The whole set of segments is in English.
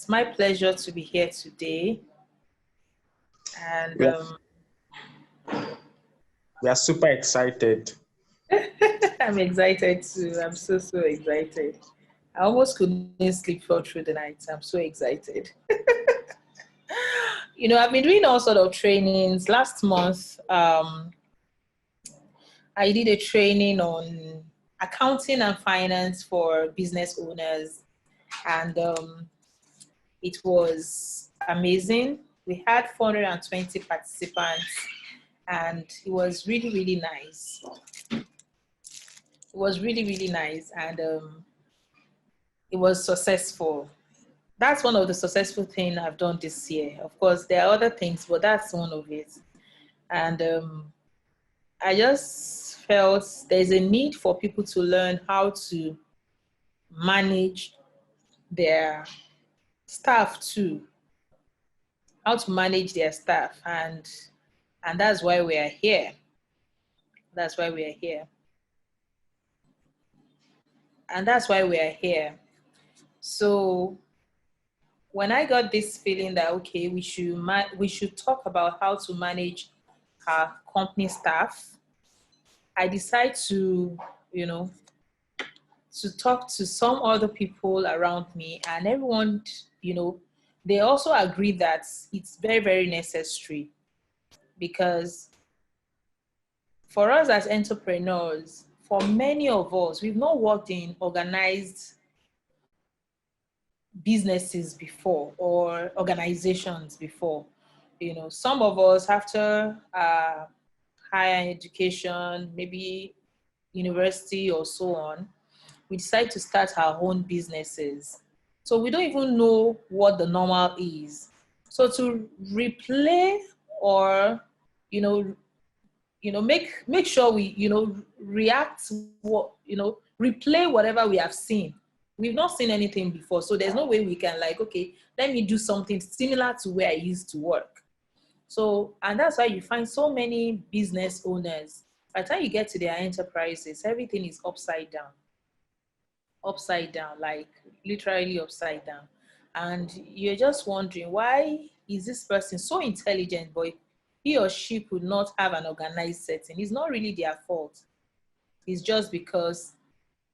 my pleasure to be here today. And we are super excited. I'm excited too. I'm so excited. I almost couldn't sleep through the night. I'm so excited. I've been doing all sort of trainings. Last month, I did a training on accounting and finance for business owners. And it was amazing. We had 420 participants, and it was really, really nice. It was really, really nice, and it was successful. That's one of the successful things I've done this year. Of course, there are other things, but that's one of it. And I just felt there's a need for people to learn how to manage their staff too, how to manage their staff, and that's why we are here. That's why we are here. And that's why we are here. So when I got this feeling that, okay, we should talk about how to manage our company staff, I decided to, to talk to some other people around me, and everyone, they also agree that it's very, very necessary, because for us as entrepreneurs, for many of us, we've not worked in organized businesses before or organizations before. Some of us, after higher education, maybe university or so on, we decide to start our own businesses. So we don't even know what the normal is. So to replay or, make sure we, react, replay whatever we have seen. We've not seen anything before, so there's no way we can okay, let me do something similar to where I used to work. So, and that's why you find so many business owners, by the time you get to their enterprises, everything is upside down, like literally upside down. And you're just wondering, why is this person so intelligent, but he or she could not have an organized setting? It's not really their fault. It's just because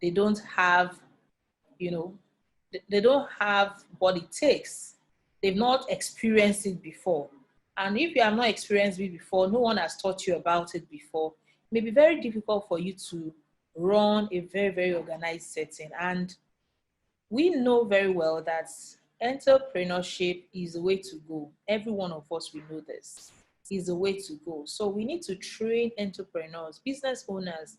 they don't have, they don't have what it takes. They've not experienced it before. And if you have not experienced it before, no one has taught you about it before, it may be very difficult for you to run a very, very organized setting. And we know very well that entrepreneurship is the way to go. Every one of us, we know this is the way to go. So we need to train entrepreneurs, business owners,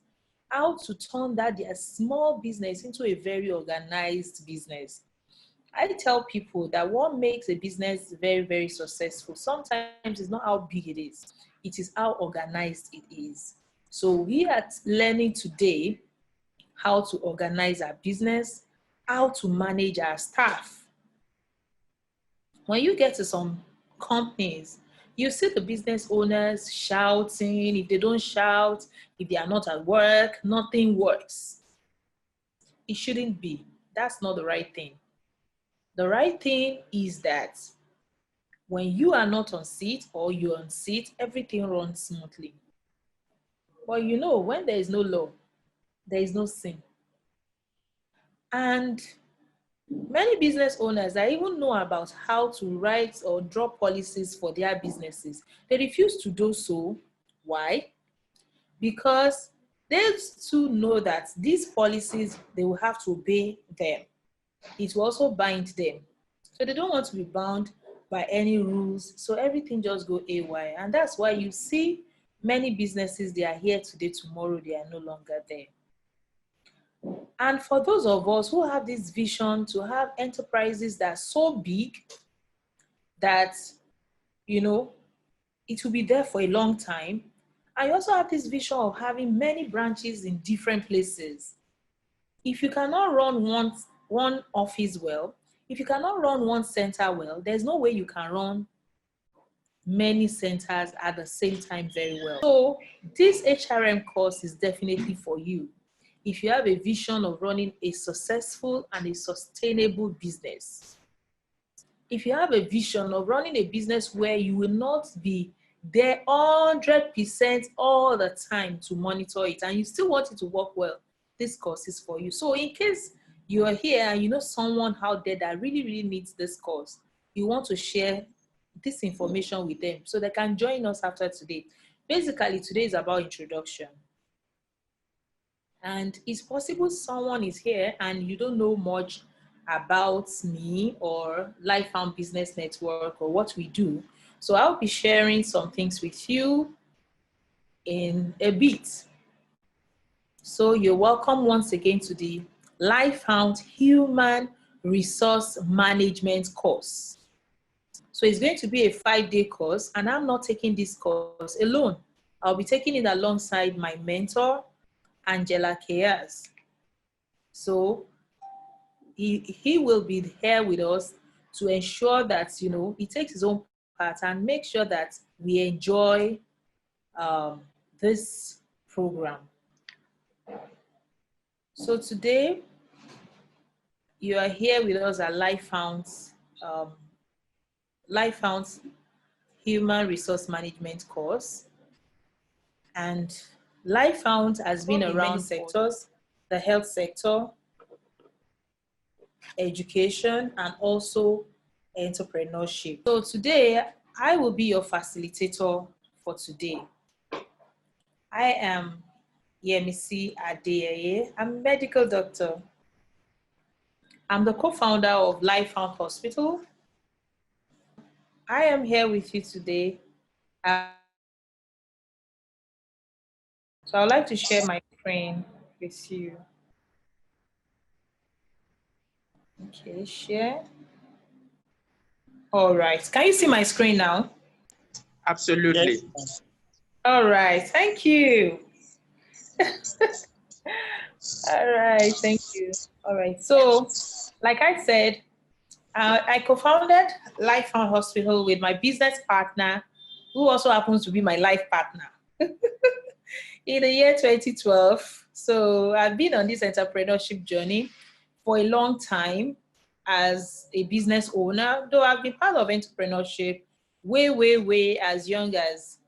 how to turn their small business into a very organized business. I tell people that what makes a business very, very successful sometimes is not how big it is how organized it is. So we are learning today how to organize our business, how to manage our staff. When you get to some companies, you see the business owners shouting. If they don't shout, if they are not at work, nothing works. It shouldn't be. That's not the right thing. The right thing is that when you are not on seat or you're on seat, everything runs smoothly. But when there is no law, there is no sin. And many business owners that even know about how to write or draw policies for their businesses, they refuse to do so. Why? Because they too know that these policies, they will have to obey them. It will also bind them. So they don't want to be bound by any rules. So everything just go AY. And that's why you see many businesses, they are here today, tomorrow they are no longer there. And for those of us who have this vision to have enterprises that are so big that, it will be there for a long time. I also have this vision of having many branches in different places. If you cannot run one office well, if you cannot run one center well, there's no way you can run many centers at the same time very well. So this HRM course is definitely for you. If you have a vision of running a successful and a sustainable business, if you have a vision of running a business where you will not be there 100% all the time to monitor it, and you still want it to work well, this course is for you. So in case you are here and you know someone out there that really, really needs this course, you want to share this information with them so they can join us after today. Basically, today is about introduction. And it's possible someone is here and you don't know much about me or Lifehound Business Network or what we do. So I'll be sharing some things with you in a bit. So you're welcome once again to the Lifehound Human Resource Management course. So it's going to be a 5-day course, and I'm not taking this course alone. I'll be taking it alongside my mentor, Angela Keas. So he will be here with us to ensure that, you know, he takes his own part and make sure that we enjoy this program. So today, you are here with us at Lifehound's Human Resource Management course. And Lifehound has been around sectors, the health sector, education, and also entrepreneurship. So today, I will be your facilitator for today. I am Yemisi Adeyeye. I'm a medical doctor. I'm the co-founder of Lifehound Hospital. I am here with you today. So I'd like to share my screen with you. Okay, share. All right. Can you see my screen now? Absolutely. Yes. All right. Thank you. All right. Thank you. All right. So, like I said, I co-founded Lifehound Hospital with my business partner, who also happens to be my life partner, in the year 2012. So I've been on this entrepreneurship journey for a long time as a business owner, though I've been part of entrepreneurship way as young as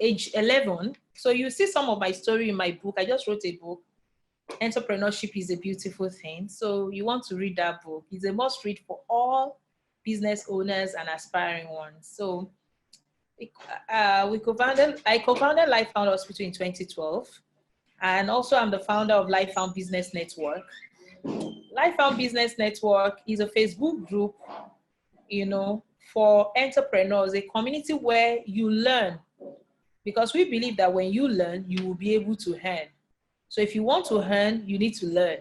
age 11. So you see some of my story in my book. I just wrote a book, Entrepreneurship is a Beautiful Thing. So you want to read that book. It's a must read for all business owners and aspiring ones. So I co-founded Lifehound Hospital in 2012. And also I'm the founder of Lifehound Business Network. Lifehound Business Network is a Facebook group, you know, for entrepreneurs, a community where you learn, because we believe that when you learn, you will be able to earn. So if you want to earn, you need to learn.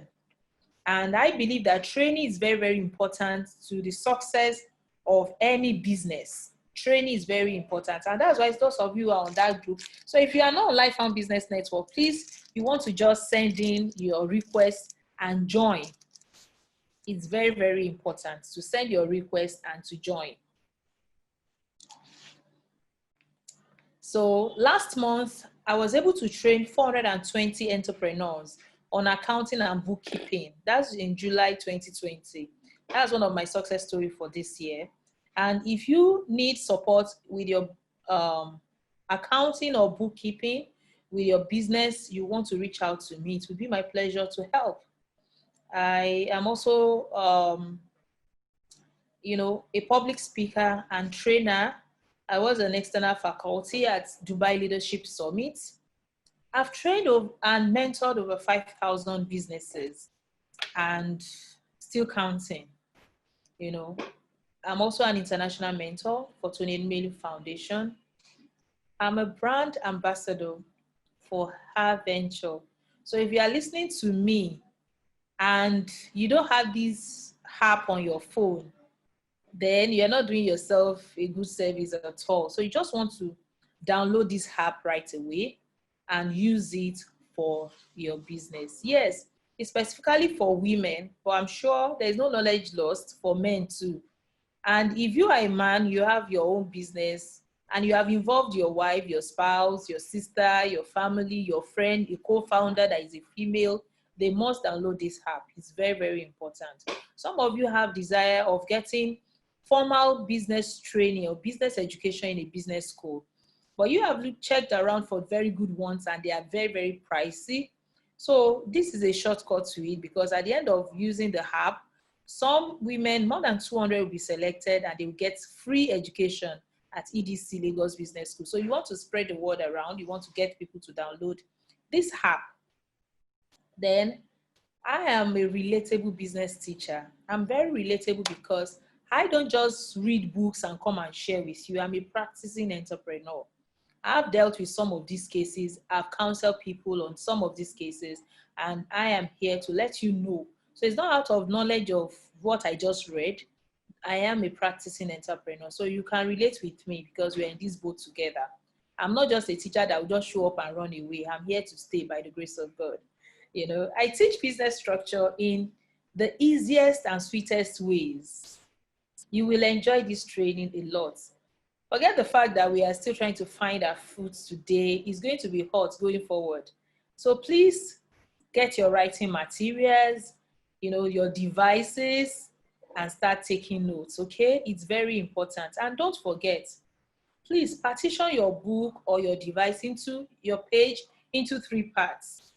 And I believe that training is very important to the success of any business. Training is very important. And that's why those of you who are on that group. So if you are not on Lifehound Business Network, please, you want to just send in your request and join. It's very important to send your request and to join. So last month, I was able to train 420 entrepreneurs on accounting and bookkeeping. That's in July 2020. That's one of my success stories for this year. And if you need support with your accounting or bookkeeping, with your business, you want to reach out to me. It would be my pleasure to help. I am also, you know, a public speaker and trainer. I was an external faculty at Dubai Leadership Summit. I've trained and mentored over 5,000 businesses and still counting, you know. I'm also an international mentor for Tony Melu Foundation. I'm a brand ambassador for her venture. So if you are listening to me and you don't have this app on your phone, then you're not doing yourself a good service at all. So you just want to download this app right away and use it for your business. Yes, it's specifically for women, but I'm sure there's no knowledge lost for men too. And if you are a man, you have your own business and you have involved your wife, your spouse, your sister, your family, your friend, a co-founder that is a female, they must download this app. It's very, very important. Some of you have desire of getting formal business training or business education in a business school, but you have checked around for very good ones and they are very, very pricey. So this is a shortcut to it, because at the end of using the app, some women, more than 200 will be selected and they will get free education at EDC Lagos Business School. So you want to spread the word around, you want to get people to download this app. Then I am a relatable business teacher. I'm very relatable because I don't just read books and come and share with you. I'm a practicing entrepreneur. I've dealt with some of these cases. I've counseled people on some of these cases, and I am here to let you know. So it's not out of knowledge of what I just read. I am a practicing entrepreneur. So you can relate with me because we're in this boat together. I'm not just a teacher that will just show up and run away. I'm here to stay by the grace of God. You know, I teach business structure in the easiest and sweetest ways. You will enjoy this training a lot. Forget the fact that we are still trying to find our foods today. It's going to be hot going forward. So please get your writing materials, you know, your devices, and start taking notes, okay? It's very important. And don't forget, please partition your book or your device into your page into 3 parts.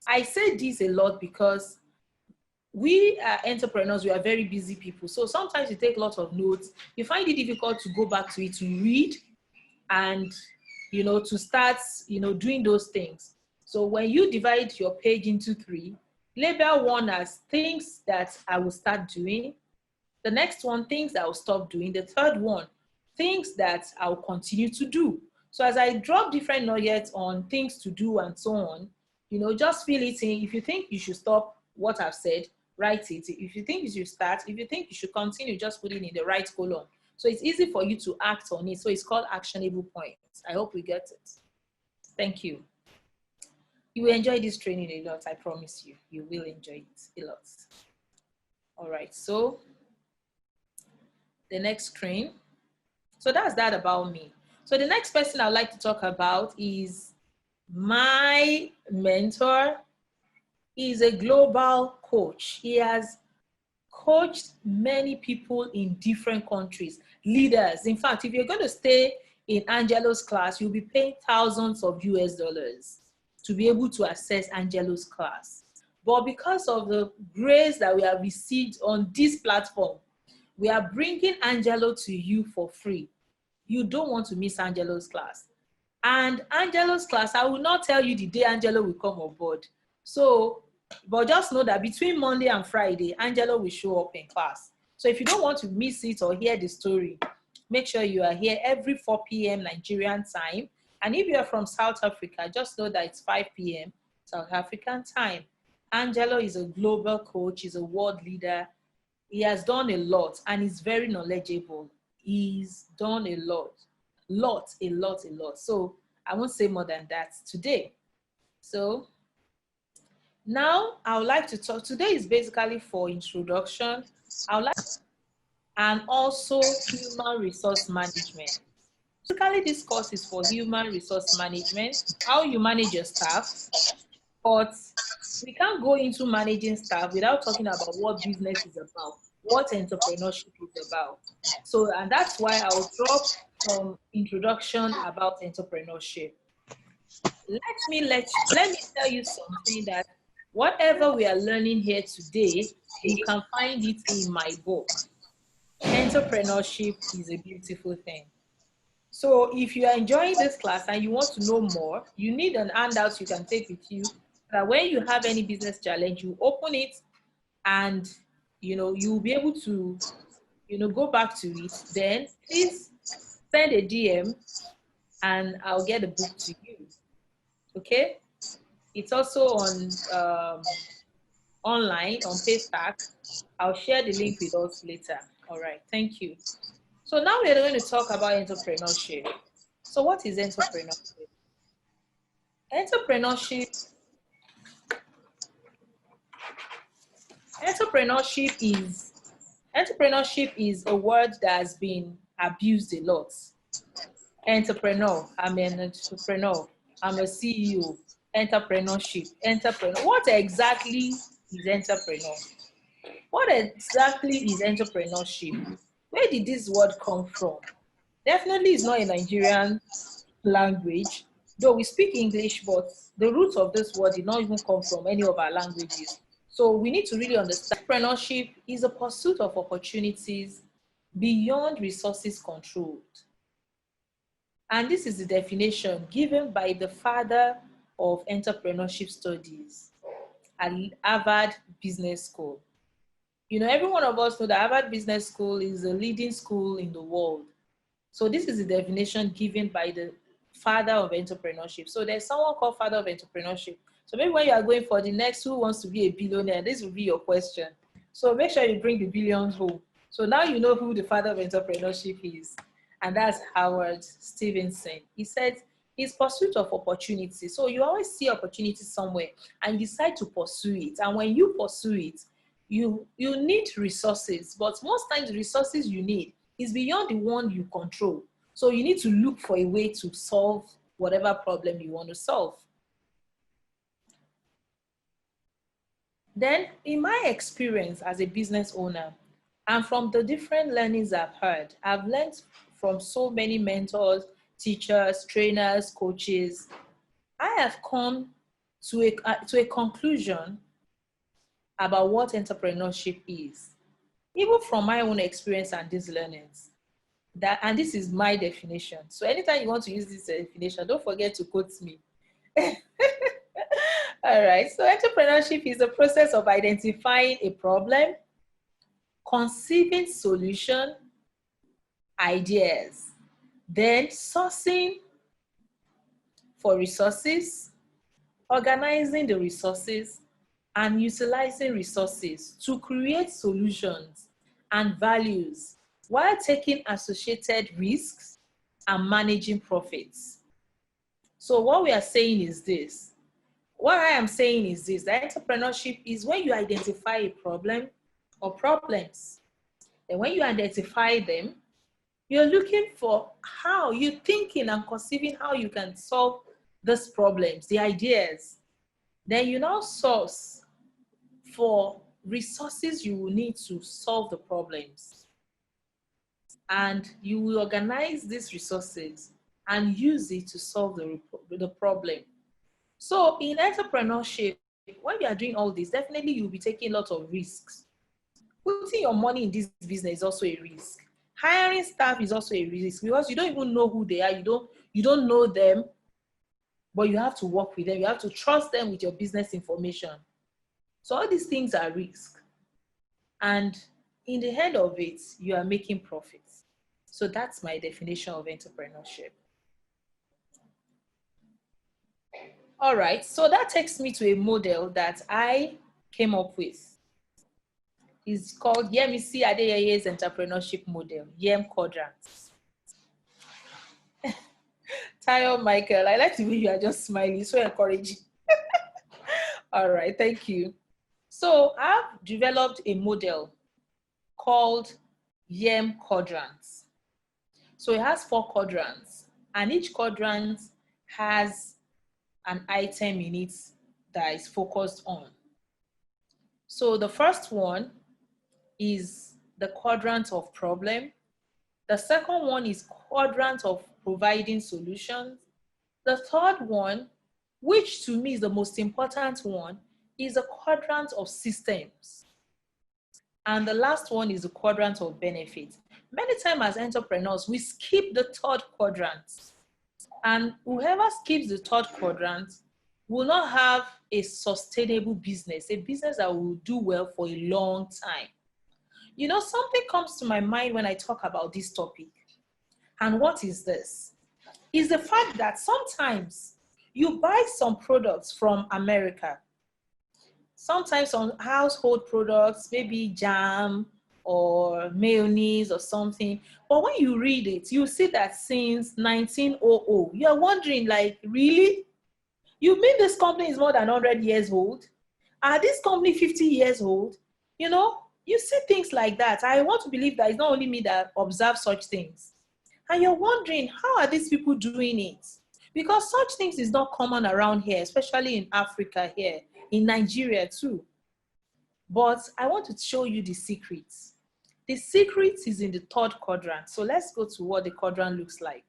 I say this a lot because we are entrepreneurs, we are very busy people. So sometimes you take lots of notes, you find it difficult to go back to it, to read and, you know, to start, you know, doing those things. So when you divide your page into 3, label 1 as things that I will start doing. The next one, things that I will stop doing. The third one, things that I will continue to do. So as I drop different nuggets on things to do and so on, you know, just fill it in. If you think you should stop what I've said, write it. If you think you should start, if you think you should continue, just put it in the right column. So it's easy for you to act on it. So it's called actionable points. I hope we get it. Thank you. You will enjoy this training a lot, I promise you. You will enjoy it a lot. All right, so the next screen. So that's that about me. So the next person I'd like to talk about is my mentor. He's a global coach. He has coached many people in different countries, leaders. In fact, if you're going to stay in Angelo's class, you'll be paying thousands of US dollars to be able to access Angelo's class. But because of the grace that we have received on this platform, we are bringing Angelo to you for free. You don't want to miss Angelo's class. And Angelo's class, I will not tell you the day Angelo will come on board. So, but just know that between Monday and Friday, Angelo will show up in class. So if you don't want to miss it or hear the story, make sure you are here every 4 p.m. Nigerian time. And if you are from South Africa, just know that it's 5 p.m. South African time. Angelo is a global coach, he's a world leader. He has done a lot and he's very knowledgeable. He's done a lot. So I won't say more than that today. So now I would like to talk. Today is basically for introduction. I would like, and also human resource management. Basically, this course is for human resource management, how you manage your staff. But we can't go into managing staff without talking about what business is about, what entrepreneurship is about. So, and that's why I'll drop some introduction about entrepreneurship. Let me tell you something, that whatever we are learning here today, you can find it in my book. Entrepreneurship is a beautiful thing. So if you are enjoying this class and you want to know more, you need an handout you can take with you, that when you have any business challenge, you open it and, you know, you'll be able to, you know, go back to it. Then please send a DM and I'll get the book to you. Okay? It's also on online on Paystack. I'll share the link with us later. All right, thank you. So now we're going to talk about entrepreneurship. So what is entrepreneurship? Entrepreneurship is a word that has been abused a lot. Entrepreneur, I'm an entrepreneur, I'm a CEO. Entrepreneurship. Entrepreneur. What exactly is entrepreneur? What exactly is entrepreneurship? Where did this word come from? Definitely it's not a Nigerian language, though we speak English, but the roots of this word did not even come from any of our languages. So we need to really understand entrepreneurship is a pursuit of opportunities beyond resources controlled. And this is the definition given by the father of entrepreneurship studies at Harvard Business School. You know, every one of us know that Harvard Business School is a leading school in the world. So this is the definition given by the father of entrepreneurship. So there's someone called father of entrepreneurship. So maybe when you are going for the next who wants to be a billionaire, this will be your question. So make sure you bring the billions home. So now you know who the father of entrepreneurship is. And that's Howard Stevenson. He said, it's pursuit of opportunity. So you always see opportunity somewhere and you decide to pursue it. And when you pursue it, you need resources. But most times the resources you need is beyond the one you control. So you need to look for a way to solve whatever problem you want to solve. Then, in my experience as a business owner, and from the different learnings I've heard, I've learned from so many mentors, teachers, trainers, coaches. I have come to a conclusion about what entrepreneurship is, even from my own experience and these learnings. And this is my definition. So anytime you want to use this definition, don't forget to quote me. All right. So entrepreneurship is the process of identifying a problem, conceiving solution, ideas, then sourcing for resources, organizing the resources, and utilizing resources to create solutions and values while taking associated risks and managing profits. So what we are saying is this. What I am saying is this, that entrepreneurship is when you identify a problem or problems. And when you identify them, you're looking for how you're thinking and conceiving how you can solve these problems, the ideas. Then you now source for resources you will need to solve the problems. And you will organize these resources and use it to solve the problem. So in entrepreneurship, when you are doing all this, definitely you'll be taking lots of risks. Putting your money in this business is also a risk. Hiring staff is also a risk because you don't even know who they are. You don't know them, but you have to work with them. You have to trust them with your business information. So all these things are risk. And in the end of it, you are making profits. So that's my definition of entrepreneurship. All right, so that takes me to a model that I came up with. It's called Yemisi Adeye's entrepreneurship model, YEM quadrants. Tayo Michael, I like the way you are just smiling, so encouraging. All right, thank you. So I've developed a model called YEM quadrants. So it has 4 quadrants, and each quadrant has an item in it that is focused on. So the first one is the quadrant of problem. The second one is quadrant of providing solutions. The third one, which to me is the most important one, is a quadrant of systems. And the last one is the quadrant of benefits. Many times as entrepreneurs, we skip the third quadrant. And whoever skips the third quadrant will not have a sustainable business, a business that will do well for a long time. You know, something comes to my mind when I talk about this topic. And what is this? Is the fact that sometimes you buy some products from America, sometimes some household products, maybe jam or mayonnaise or something. But when you read it, you see that since 1900, you're wondering, like, really? You mean this company is more than 100 years old? Are this company 50 years old? You know, you see things like that. I want to believe that it's not only me that observes such things. And you're wondering, how are these people doing it? Because such things is not common around here, especially in Africa here, in Nigeria too. But I want to show you the secrets. The secret is in the third quadrant. So let's go to what the quadrant looks like.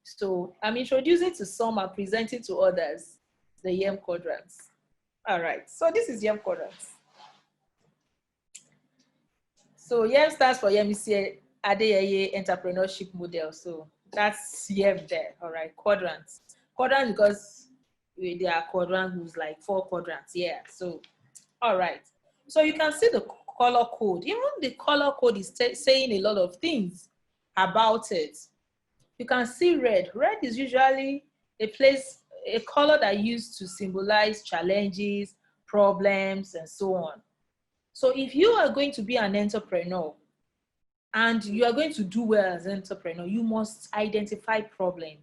So I'm introducing to some and presenting to others the YEM quadrants. All right, so this is YEM quadrants. So YEM stands for Yemisi Adeyeye Entrepreneurship Model. So that's YEM there, all right, quadrants. Quadrants because there are quadrants, like 4 quadrants, yeah. So, all right. So you can see the color code. Even the color code is saying a lot of things about it. You can see red. Red is usually a color that used to symbolize challenges, problems, and so on. So if you are going to be an entrepreneur and you are going to do well as an entrepreneur, you must identify problem.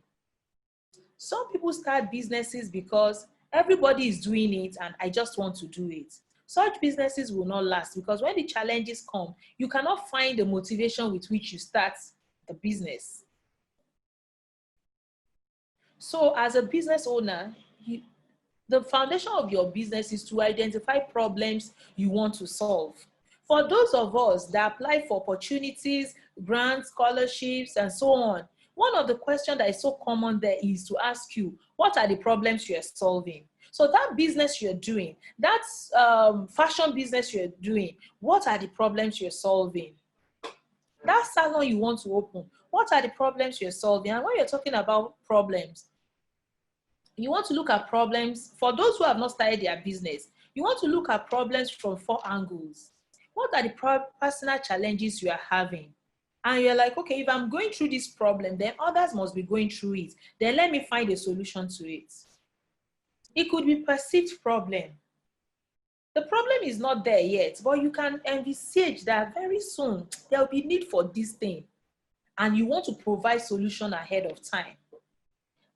Some people start businesses because everybody is doing it and I just want to do it. Such businesses will not last because when the challenges come, you cannot find the motivation with which you start the business. So as a business owner, the foundation of your business is to identify problems you want to solve. For those of us that apply for opportunities, grants, scholarships, and so on, one of the questions that is so common there is to ask you, what are the problems you're solving? So that business you're doing, that fashion business you're doing, what are the problems you're solving? That salon you want to open, what are the problems you're solving? And when you're talking about problems, you want to look at problems. For those who have not started their business, you want to look at problems from 4 angles. What are the personal challenges you are having? And you're like, okay, if I'm going through this problem, then others must be going through it. Then let me find a solution to it. It could be perceived problem. The problem is not there yet, but you can envisage that very soon there will be need for this thing. And you want to provide solution ahead of time.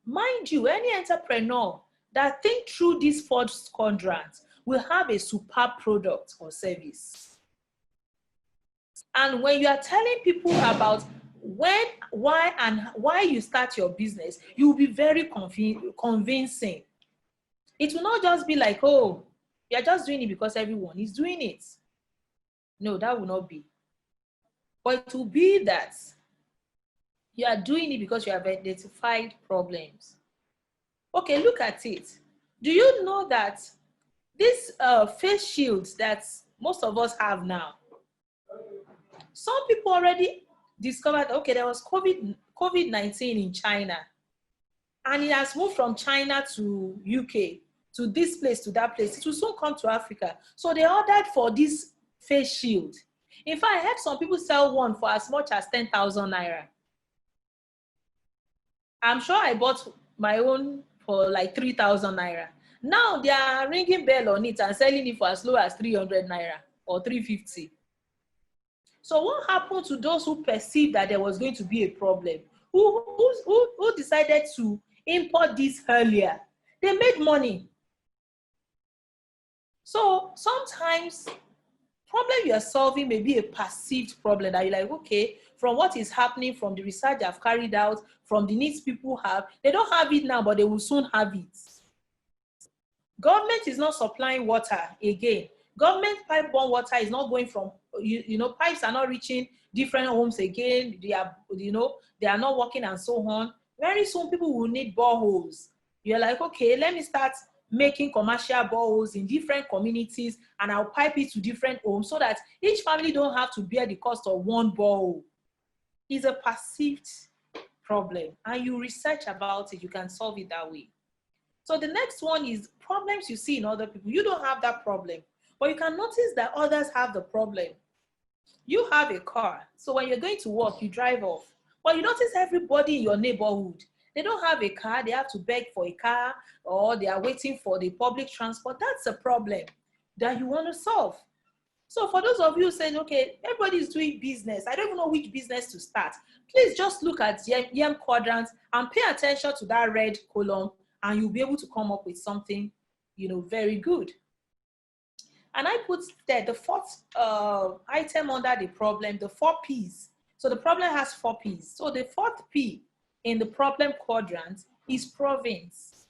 Mind you, any entrepreneur that think through this 4th quadrant will have a superb product or service. And when you are telling people about when, why, and why you start your business, you will be very convincing. It will not just be like, oh, you're just doing it because everyone is doing it. No, that will not be. But it will be that you are doing it because you have identified problems. Okay, look at it. Do you know that this face shields that most of us have now, some people already discovered, okay, there was COVID-19 in China, and it has moved from China to UK, to this place, to that place. It will soon come to Africa. So they ordered for this face shield. In fact, I heard some people sell one for as much as 10,000 naira. I'm sure I bought my own for like 3,000 naira. Now they are ringing bell on it and selling it for as low as 300 naira or 350. So what happened to those who perceived that there was going to be a problem? Who decided to import this earlier? They made money. So sometimes problem you are solving may be a perceived problem that you're like, okay, from what is happening, from the research I've carried out, from the needs people have, they don't have it now, but they will soon have it. Government is not supplying water again. Government pipe-borne water is not going from, pipes are not reaching different homes again. They are, they are not working and so on. Very soon people will need boreholes. You're like, okay, let me start making commercial boreholes in different communities and I'll pipe it to different homes so that each family don't have to bear the cost of one borehole. It's a perceived problem and you research about it, you can solve it that way. So the next one is problems you see in other people. You don't have that problem, but you can notice that others have the problem. You have a car, so when you're going to work, you drive off. But you notice everybody in your neighborhood, they don't have a car, they have to beg for a car, or they are waiting for the public transport. That's a problem that you want to solve. So for those of you saying, okay, everybody is doing business, I don't even know which business to start, please just look at YEM quadrants and pay attention to that red column and you'll be able to come up with something, very good. And I put there the 4th item under the problem, the 4 P's. So the problem has 4 P's. So the 4th P in the problem quadrant is province.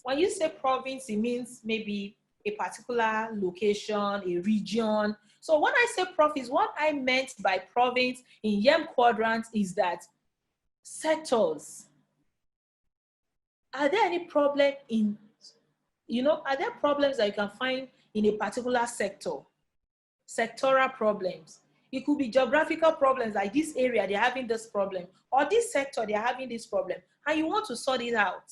When you say province, it means maybe a particular location, a region. So when I say province, what I meant by province in YEM quadrant is that sectors. Are there any problem in, are there problems that you can find in a particular sector? Sectoral problems. It could be geographical problems, like this area, they're having this problem, or this sector, they're having this problem, and you want to sort it out.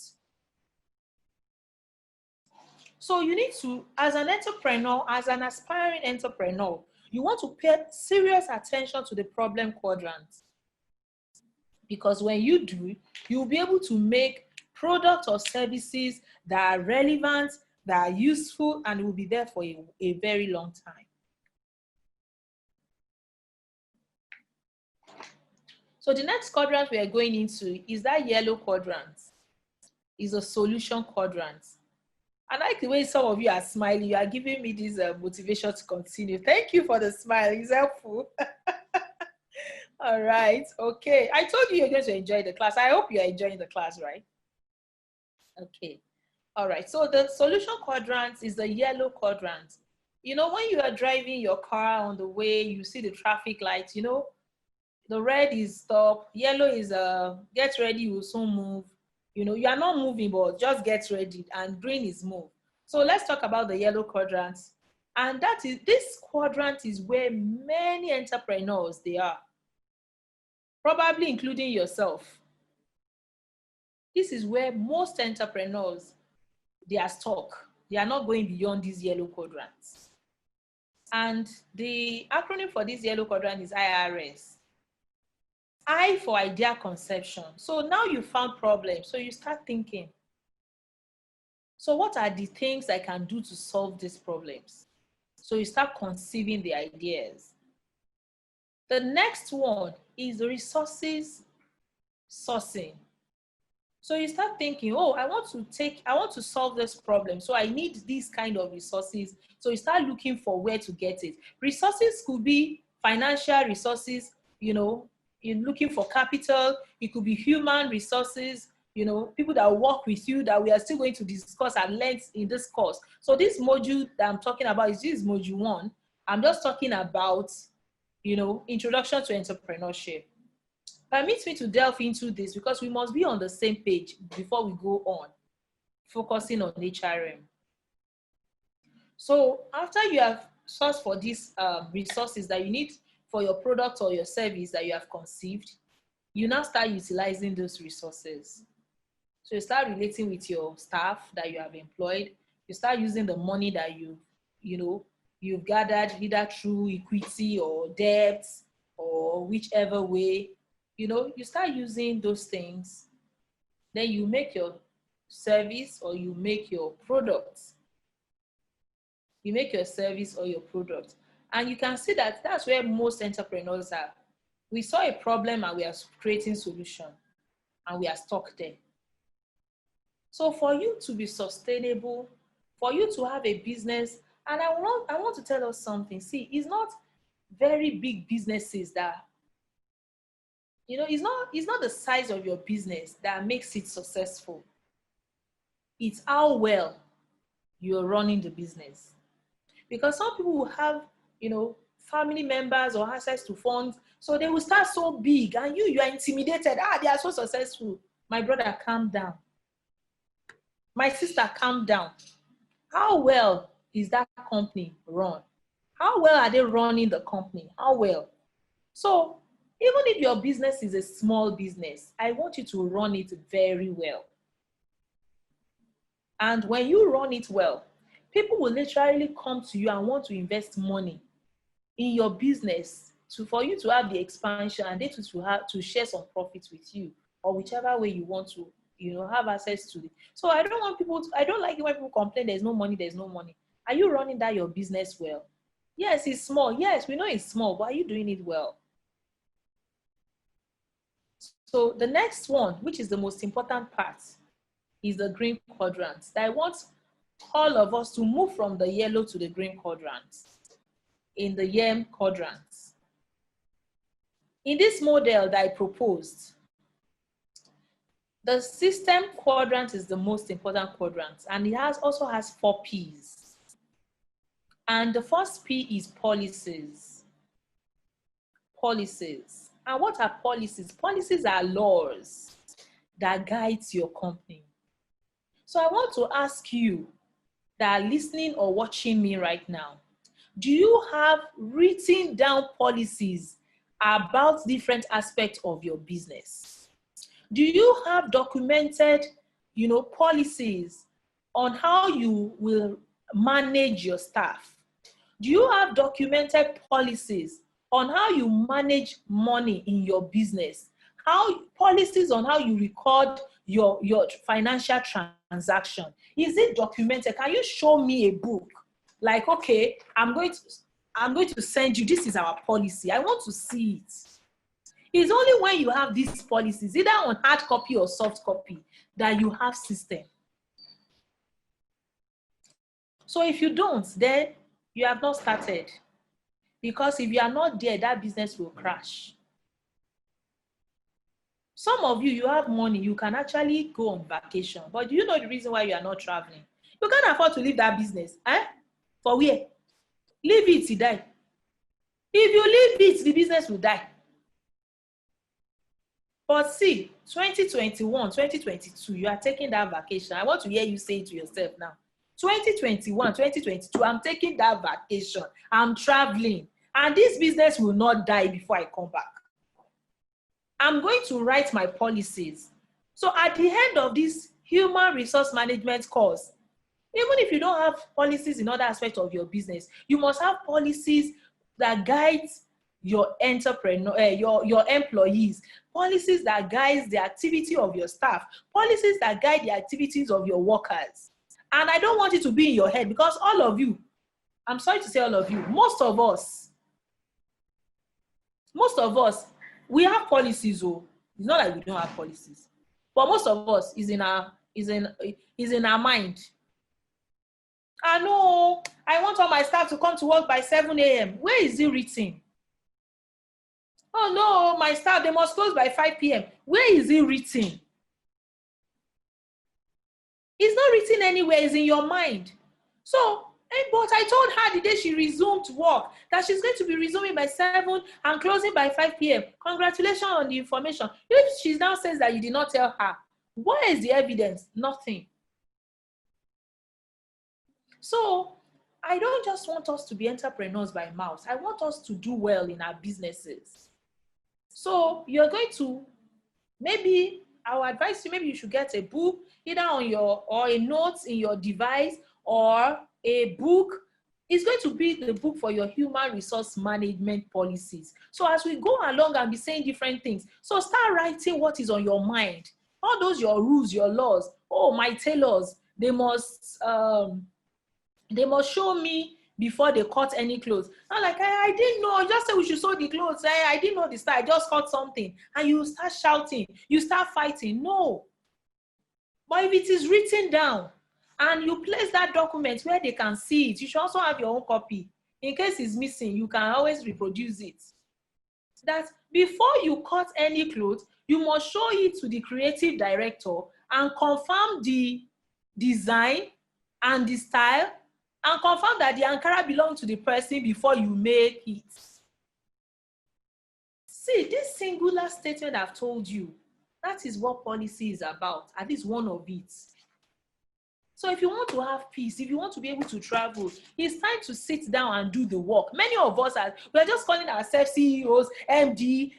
So you need to, as an entrepreneur, as an aspiring entrepreneur, you want to pay serious attention to the problem quadrant. Because when you do, you'll be able to make products or services that are relevant, that are useful, and will be there for a very long time. So the next quadrant we are going into is that yellow quadrant, is a solution quadrant. I like the way some of you are smiling. You are giving me this motivation to continue. Thank you for the smile. It's helpful. All right. Okay. I told you you're going to enjoy the class. I hope you're enjoying the class, right? Okay. All right. So the solution quadrant is the yellow quadrant. When you are driving your car on the way, you see the traffic lights, the red is stop, yellow is get ready, you will soon move. You are not moving, but just get ready, and green is move. So let's talk about the yellow quadrant. And this quadrant is where many entrepreneurs they are, probably including yourself. This is where most entrepreneurs they are stuck. They are not going beyond these yellow quadrants. And the acronym for this yellow quadrant is IRS. I for idea conception. So now you found problems. So you start thinking. So what are the things I can do to solve these problems? So you start conceiving the ideas. The next one is the resources sourcing. So you start thinking, oh, I want to solve this problem. So I need these kind of resources. So you start looking for where to get it. Resources could be financial resources, you're looking for capital. It could be human resources, people that work with you that we are still going to discuss at length in this course. So this module that I'm talking about is this module 1. I'm just talking about, introduction to entrepreneurship. Permit me to delve into this because we must be on the same page before we go on, focusing on HRM. So after you have sourced for these resources that you need for your product or your service that you have conceived, you now start utilizing those resources. So you start relating with your staff that you have employed. You start using the money that you've gathered either through equity or debts or whichever way. You start using those things. Then you make your service or you make your product. You make your service or your product. And you can see that that's where most entrepreneurs are. We saw a problem and we are creating solution and we are stuck there. So for you to be sustainable, for you to have a business, and I want to tell us something. See, it's not very big businesses that, it's not the size of your business that makes it successful. It's how well you're running the business. Because some people will have, family members or access to funds, so they will start so big and you are intimidated. They are so successful. My brother, calm down. My sister, calm down. How well is that company run? How well are they running the company? How well? So even if your business is a small business, I want you to run it very well. And when you run it well, people will literally come to you and want to invest money in your business for you to have the expansion and they to have to share some profits with you, or whichever way you want to, have access to it. So I don't like it when people complain there's no money. Are you running that your business well? Yes, it's small. Yes, we know it's small, but are you doing it well? So the next one, which is the most important part, is the green quadrant. I want all of us to move from the yellow to the green quadrant in the YEM quadrant. In this model that I proposed, The system quadrant is the most important quadrant, and it also has 4 P's. And the first P is policies. Policies. And what are policies? Policies are laws that guides your company. So I want to ask you that are listening or watching me right now, do you have written down policies about different aspects of your business? Do you have documented, policies on how you will manage your staff? Do you have documented policies on how you manage money in your business? Policies on how you record your financial transaction? Is it documented? Can you show me a book? Like, okay, I'm going to send you, this is our policy. I want to see it. It's only when you have these policies, either on hard copy or soft copy, that you have system. So if you don't, then you have not started. Because if you are not there, that business will crash. Some of you have money, you can actually go on vacation. But do you know the reason why you are not traveling? You can't afford to leave that business. For where? Leave it, to die. If you leave it, the business will die. But see, 2021, 2022, you are taking that vacation. I want to hear you say it to yourself now. 2021, 2022, I'm taking that vacation. I'm traveling. And this business will not die before I come back. I'm going to write my policies. So at the end of this human resource management course, even if you don't have policies in other aspects of your business, you must have policies that guide your your employees, policies that guide the activity of your staff, policies that guide the activities of your workers. And I don't want it to be in your head, because all of you, I'm sorry to say all of you, most of us, we have policies. Oh, it's not like we don't have policies, but most of us is in our mind. I know I want all my staff to come to work by 7 a.m. Where is it written? Oh no, my staff, they must close by 5 p.m. Where is it written? It's not written anywhere, it's in your mind. So, but I told her the day she resumed work that she's going to be resuming by 7 and closing by 5 p.m. Congratulations on the information. If she now says that you did not tell her, where is the evidence? Nothing. So, I don't just want us to be entrepreneurs by mouth. I want us to do well in our businesses. So, you're going to, maybe I will advise you, maybe you should get a book, either or a note in your device, or a book. It's going to be the book for your human resource management policies. So as we go along and be saying different things, so start writing what is on your mind. All those your rules, your laws. Oh, my tailors, they must show me before they cut any clothes. I'm like, I didn't know. Just say we should sew the clothes. I didn't know the style. I just cut something. And you start shouting. You start fighting. No. But if it is written down and you place that document where they can see it, you should also have your own copy. In case it's missing, you can always reproduce it. That before you cut any clothes, you must show it to the creative director and confirm the design and the style, and confirm that the Ankara belongs to the person before you make it. See, this singular statement I've told you, that is what policy is about, at least one of it. So if you want to have peace, if you want to be able to travel, it's time to sit down and do the work. Many of us, we're just calling ourselves CEOs, MD,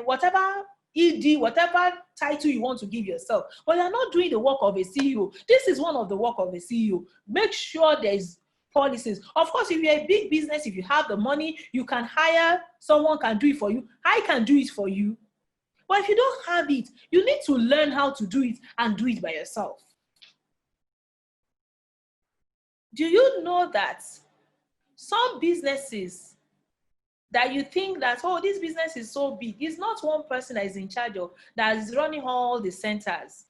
whatever ED, whatever title you want to give yourself. But you're not doing the work of a CEO. This is one of the work of a CEO. Make sure there's policies. Of course, if you're a big business, if you have the money, you can hire someone can do it for you. I can do it for you. But if you don't have it, you need to learn how to do it and do it by yourself. Do you know that some businesses that you think that, oh, this business is so big, it's not one person that is in charge of, that is running all the centers.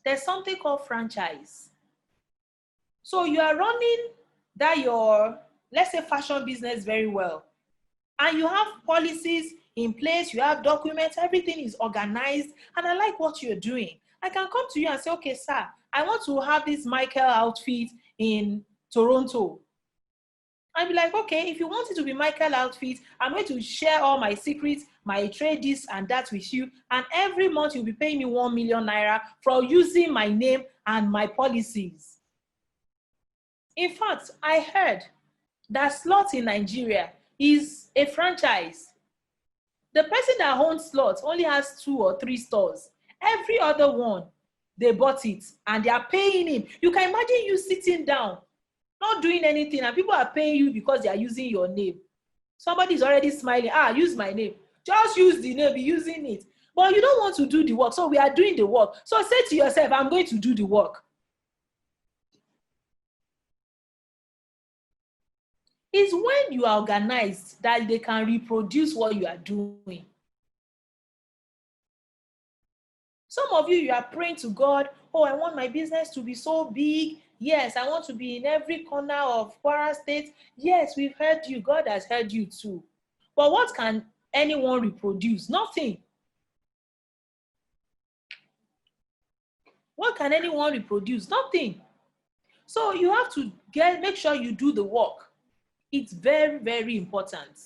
There's something called franchise. So you are running that let's say, fashion business very well. And you have policies in place, you have documents, everything is organized, and I like what you're doing. I can come to you and say, okay, sir, I want to have this Michael outfit in Toronto. I'll be like, okay, if you want it to be Michael outfit, I'm going to share all my secrets, my trade this and that with you. And every month you'll be paying me 1 million naira for using my name and my policies. In fact, I heard that Slot in Nigeria is a franchise. The person that owns Slot only has 2 or 3 stores. Every other one, they bought it and they are paying him. You can imagine you sitting down, not doing anything, and people are paying you because they are using your name. Somebody is already smiling. Use my name. Just use the name, be using it. But you don't want to do the work, so we are doing the work. So say to yourself, I'm going to do the work. It's when you are organized that they can reproduce what you are doing. Some of you are praying to God, oh, I want my business to be so big. Yes, I want to be in every corner of Kwara State. Yes, we've heard you. God has heard you too. But what can anyone reproduce? Nothing. What can anyone reproduce? Nothing. So you have to make sure you do the work. It's very, very important.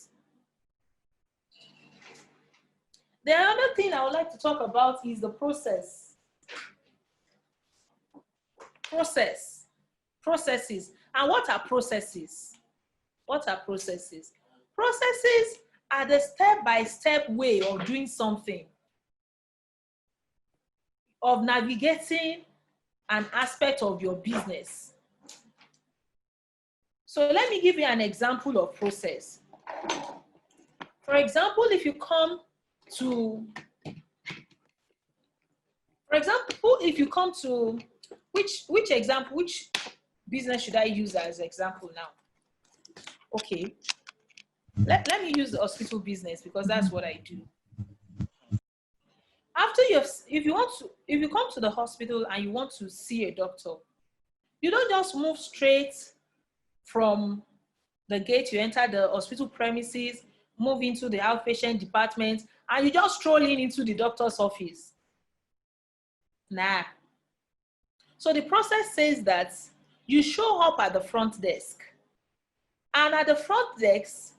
The other thing I would like to talk about is the process. Processes. And what are processes? What are processes? Processes are the step-by-step way of doing something, of navigating an aspect of your business. So let me give you an example of process. For example, if you come to, which business should I use as example now? Okay, let me use the hospital business because that's what I do. After if you come to the hospital and you want to see a doctor, you don't just move straight from the gate, you enter the hospital premises, move into the outpatient department, and you just stroll into the doctor's office. Nah. So the process says that you show up at the front desk. And at the front desk,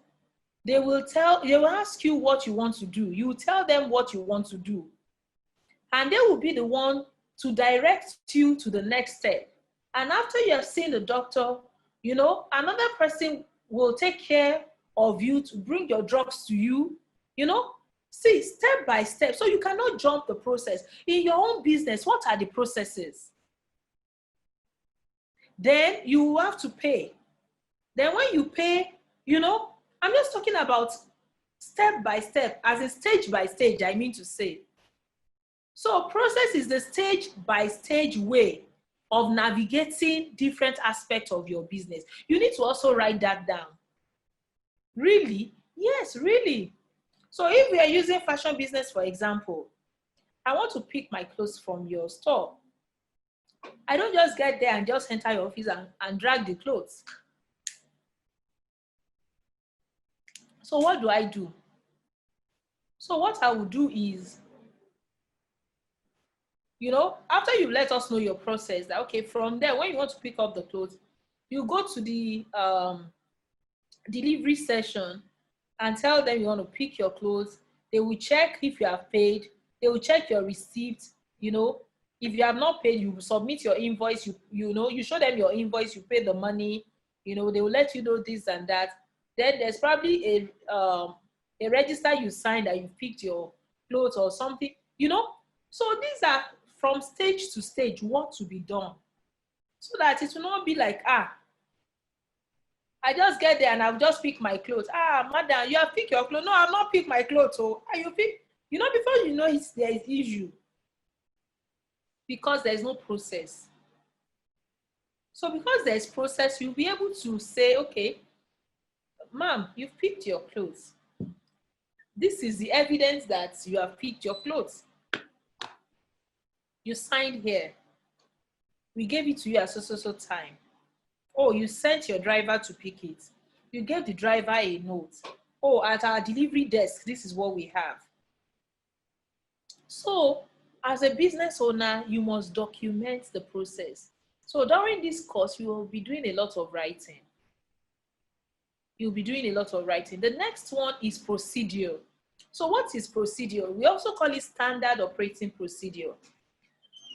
they will ask you what you want to do. You tell them what you want to do. And they will be the one to direct you to the next step. And after you have seen the doctor, another person will take care of you to bring your drugs to you, see, step by step. So you cannot jump the process. In your own business, what are the processes? Then you have to pay. Then when you pay, I'm just talking about step by step, as in stage by stage, I mean to say. So process is the stage by stage way of navigating different aspects of your business. You need to also write that down. Really? Yes, really. So if we are using fashion business, for example, I want to pick my clothes from your store. I don't just get there and just enter your office and drag the clothes. So what do I do? So what I will do is, after you let us know your process, that okay, from there, when you want to pick up the clothes, you go to the delivery session and tell them you want to pick your clothes. They will check if you have paid. They will check your receipt. If you have not paid, you submit your invoice. You show them your invoice. You pay the money. They will let you know this and that. Then there's probably a register you signed that you picked your clothes or something. So these are from stage to stage what to be done, so that it will not be like I just get there and I'll just pick my clothes. Madam, you have picked your clothes. No, I've not picked my clothes. So you pick, before you know it, there is issue. Because there's no process. So because there's process, you'll be able to say, okay, ma'am, you've picked your clothes. This is the evidence that you have picked your clothes. You signed here. We gave it to you at so time. Oh, you sent your driver to pick it. You gave the driver a note. Oh, at our delivery desk, this is what we have. So As a business owner, you must document the process. So during this course, you will be doing a lot of writing. You'll be doing a lot of writing. The next one is procedure. So what is procedure? We also call it standard operating procedure.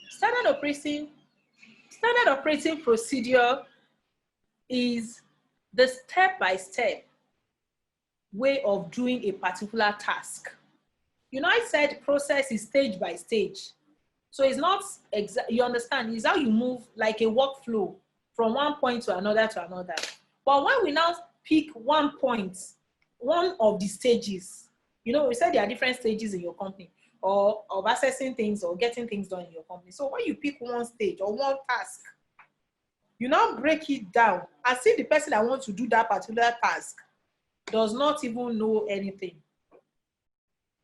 Standard operating procedure is the step-by-step way of doing a particular task. You know, I said process is stage by stage. So it's not you understand, it's how you move like a workflow from one point to another to another. But when we now pick one point, one of the stages, you know, we said there are different stages in your company or of assessing things or getting things done in your company. So when you pick one stage or one task, you now break it down as if the person that wants to do that particular task does not even know anything.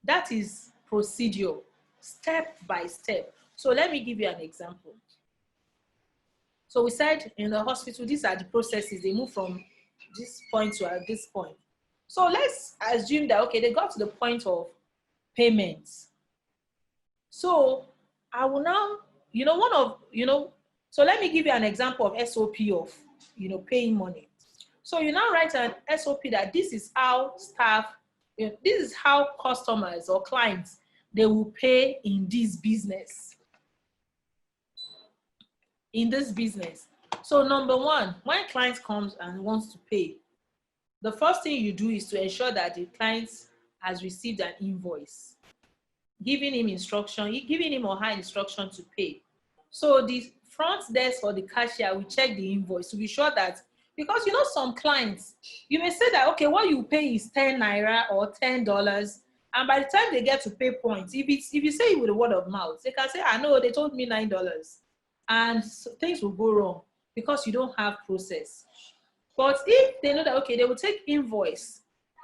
That is procedure, step by step. So let me give you an example. So we said in the hospital, these are the processes. They move from this point to this point. So let's assume that, okay, they got to the point of payments. So I will now, so let me give you an example of SOP of, paying money. So you now write an SOP that this is how staff, this is how customers or clients, they will pay in this business. In this business. So number one, when client comes and wants to pay, the first thing you do is to ensure that the client has received an invoice, giving him or her instruction to pay. So the front desk or the cashier will check the invoice to be sure that, because some clients, you may say that, okay, what you pay is 10 naira or $10, and by the time they get to pay points, if you say it with a word of mouth, they can say, I know they told me $9, and so things will go wrong because you don't have process. But if they know that, okay, they will take invoice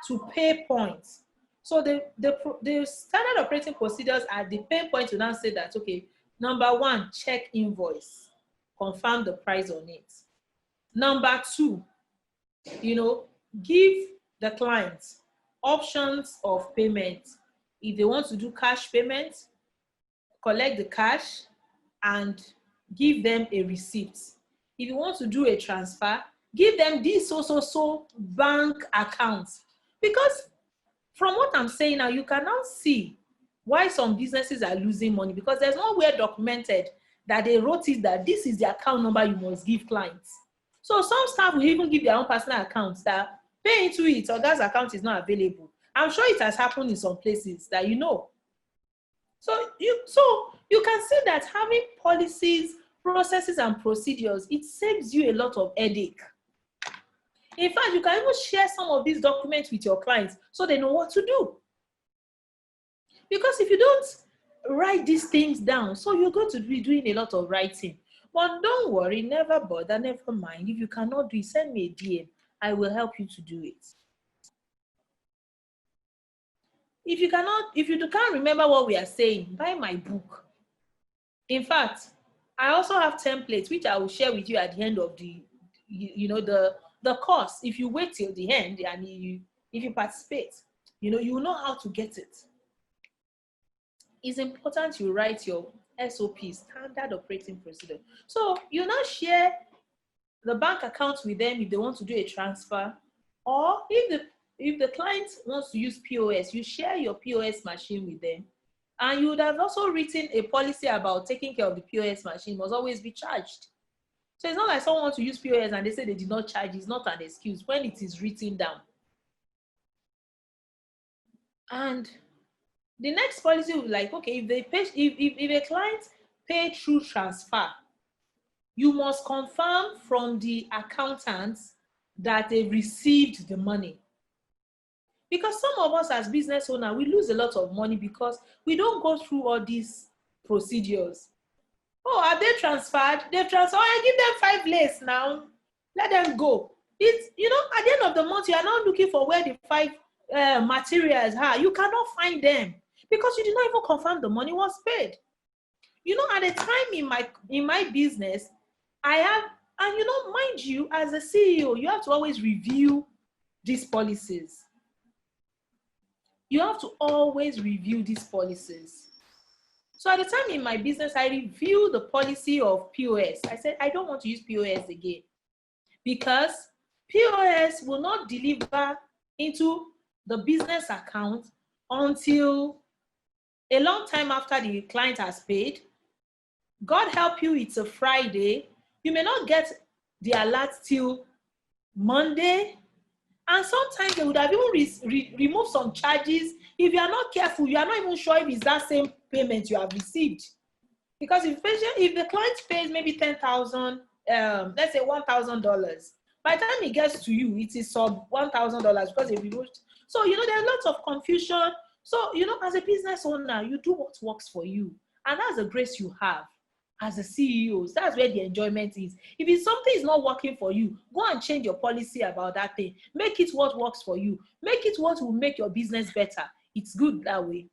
to pay points. So the standard operating procedures at the pay point to now say that, okay, number one, check invoice, confirm the price on it. Number two, give the client options of payment. If they want to do cash payment, collect the cash and give them a receipt. If you want to do a transfer, give them this so bank account. Because from what I'm saying now, you can now see why some businesses are losing money, because there's nowhere documented that they wrote it that this is the account number you must give clients. So some staff will even give their own personal accounts that pay into it or that account is not available. I'm sure it has happened in some places that So you can see that having policies, processes, and procedures, it saves you a lot of headache. In fact, you can even share some of these documents with your clients so they know what to do. Because if you don't write these things down, so you're going to be doing a lot of writing. But don't worry, never bother, never mind. If you cannot do it, send me a DM. I will help you to do it. If you can't remember what we are saying, buy my book. In fact, I also have templates which I will share with you at the end of the course. If you wait till the end and if you participate, you will know how to get it. It's important you write your SOP, standard operating procedure. So you now share the bank account with them if they want to do a transfer, or if the client wants to use POS, you share your POS machine with them. And you would have also written a policy about taking care of the POS machine must always be charged. So it's not like someone wants to use POS and they say they did not charge. It's not an excuse when it is written down. And the next policy will be like, okay, if a client pay through transfer, you must confirm from the accountants that they received the money. Because some of us as business owners, we lose a lot of money because we don't go through all these procedures. Oh, have they transferred? They've transferred. I give them 5 lays now. Let them go. It's, at the end of the month, you are not looking for where the 5 materials are. You cannot find them because you did not even confirm the money was paid. At a time in my business, I have, and mind you, as a CEO, you have to always review these policies. You have to always review these policies. So at the time in my business, I reviewed the policy of POS. I said, I don't want to use POS again because POS will not deliver into the business account until a long time after the client has paid. God help you, it's a Friday. You may not get the alert till Monday. And sometimes they would have even removed some charges. If you are not careful, you are not even sure if it's that same payment you have received. Because if the client pays maybe 10,000, let's say $1,000, by the time it gets to you, it is sub $1,000 because they removed. So, there are lots of confusion. So, as a business owner, you do what works for you. And that's the grace you have as a CEO. That's where the enjoyment is. If it's something is not working for you, go and change your policy about that thing. Make it what works for you. Make it what will make your business better. It's good that way.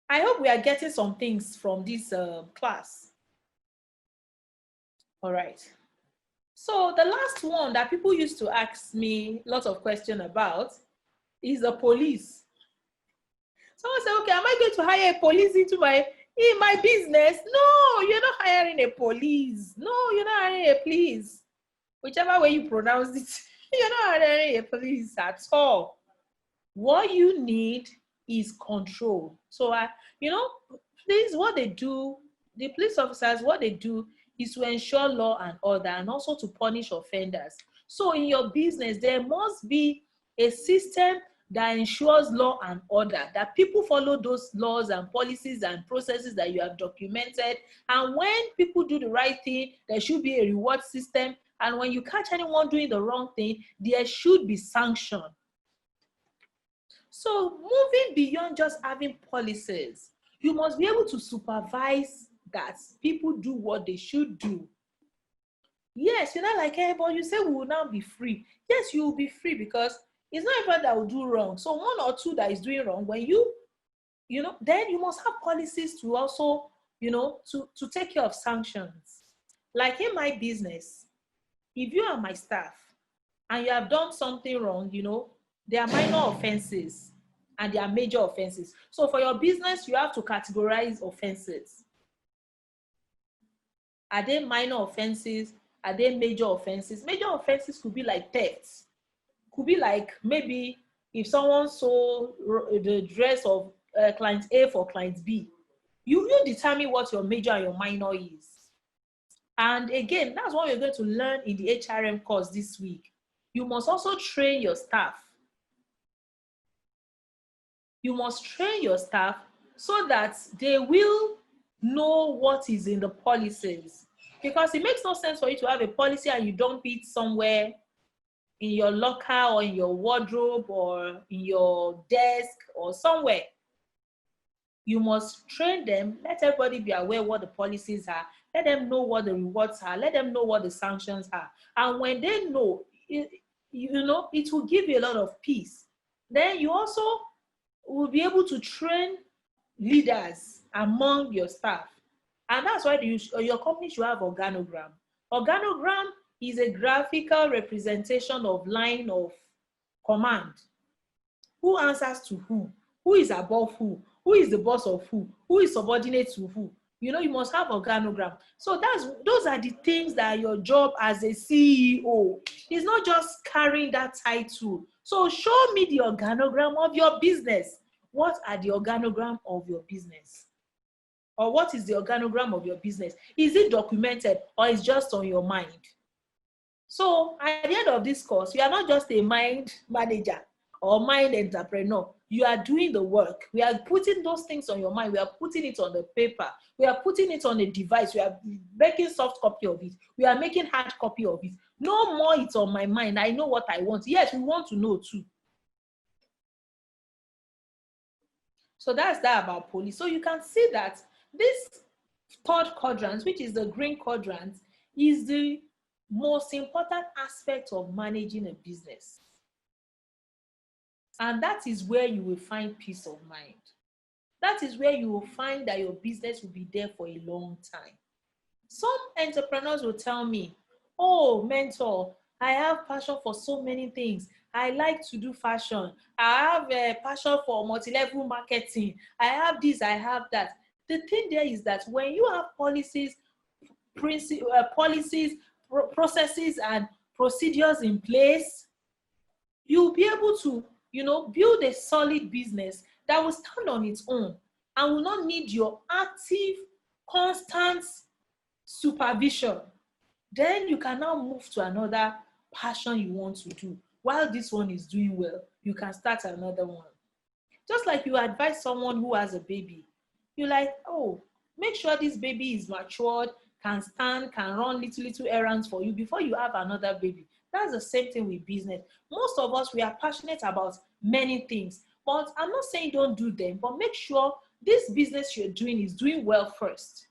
I hope we are getting some things from this class. All right. So the last one that people used to ask me lots of questions about is the police. Someone said, okay, am I going to hire a police in my business? No, you're not hiring a police. No, you're not hiring a police. Whichever way you pronounce it, you're not hiring a police at all. What you need is control. So, this is what they do. The police officers, what they do is to ensure law and order and also to punish offenders. So in your business, there must be a system that ensures law and order, that people follow those laws and policies and processes that you have documented. And when people do the right thing, there should be a reward system. And when you catch anyone doing the wrong thing, there should be sanction. So moving beyond just having policies, you must be able to supervise that people do what they should do. Yes, you're not like, hey, but you say we will now be free. Yes, you will be free because it's not everyone that will do wrong. So one or two that is doing wrong, when then you must have policies to also, to take care of sanctions. Like in my business, if you are my staff and you have done something wrong, there are minor offenses and there are major offenses. So for your business, you have to categorize offenses. Are they minor offenses? Are they major offenses? Major offenses could be like theft. Could be like maybe if someone sold the dress of client A for client B. You determine what your major and your minor is. And again, that's what we're going to learn in the HRM course this week. You must also train your staff. You must train your staff so that they will know what is in the policies. Because it makes no sense for you to have a policy and you dump it somewhere in your locker or in your wardrobe or in your desk or somewhere. You must train them, let everybody be aware what the policies are, let them know what the rewards are, let them know what the sanctions are. And when they know, it will give you a lot of peace. Then you also will be able to train leaders among your staff. And that's why your company should have organogram. Organogram is a graphical representation of line of command. Who answers to who is above who is the boss of who is subordinate to who. You must have organogram. So those are the things that are your job as a CEO. It's not just carrying that title. So show me the organogram of your business. What are the organogram of your business? Or what is the organogram of your business? Is it documented or is just on your mind? So at the end of this course, you are not just a mind manager or mind entrepreneur. You are doing the work. We are putting those things on your mind. We are putting it on the paper. We are putting it on a device. We are making soft copy of it. We are making hard copy of it. No more it's on my mind. I know what I want. Yes, we want to know too. So that's that about police. So you can see that this third quadrant, which is the green quadrant, is the most important aspect of managing a business. And that is where you will find peace of mind. That is where you will find that your business will be there for a long time. Some entrepreneurs will tell me, oh, mentor, I have passion for so many things. I like to do fashion. I have a passion for multi-level marketing. I have this, I have that. The thing there is that when you have policies, processes, and procedures in place, you'll be able to, build a solid business that will stand on its own and will not need your active, constant supervision. Then you can now move to another passion you want to do. While this one is doing well, you can start another one. Just like you advise someone who has a baby, you're like, oh, make sure this baby is matured, can stand, can run little errands for you before you have another baby. That's the same thing with business. Most of us, we are passionate about many things, but I'm not saying don't do them, but make sure this business you're doing is doing well first.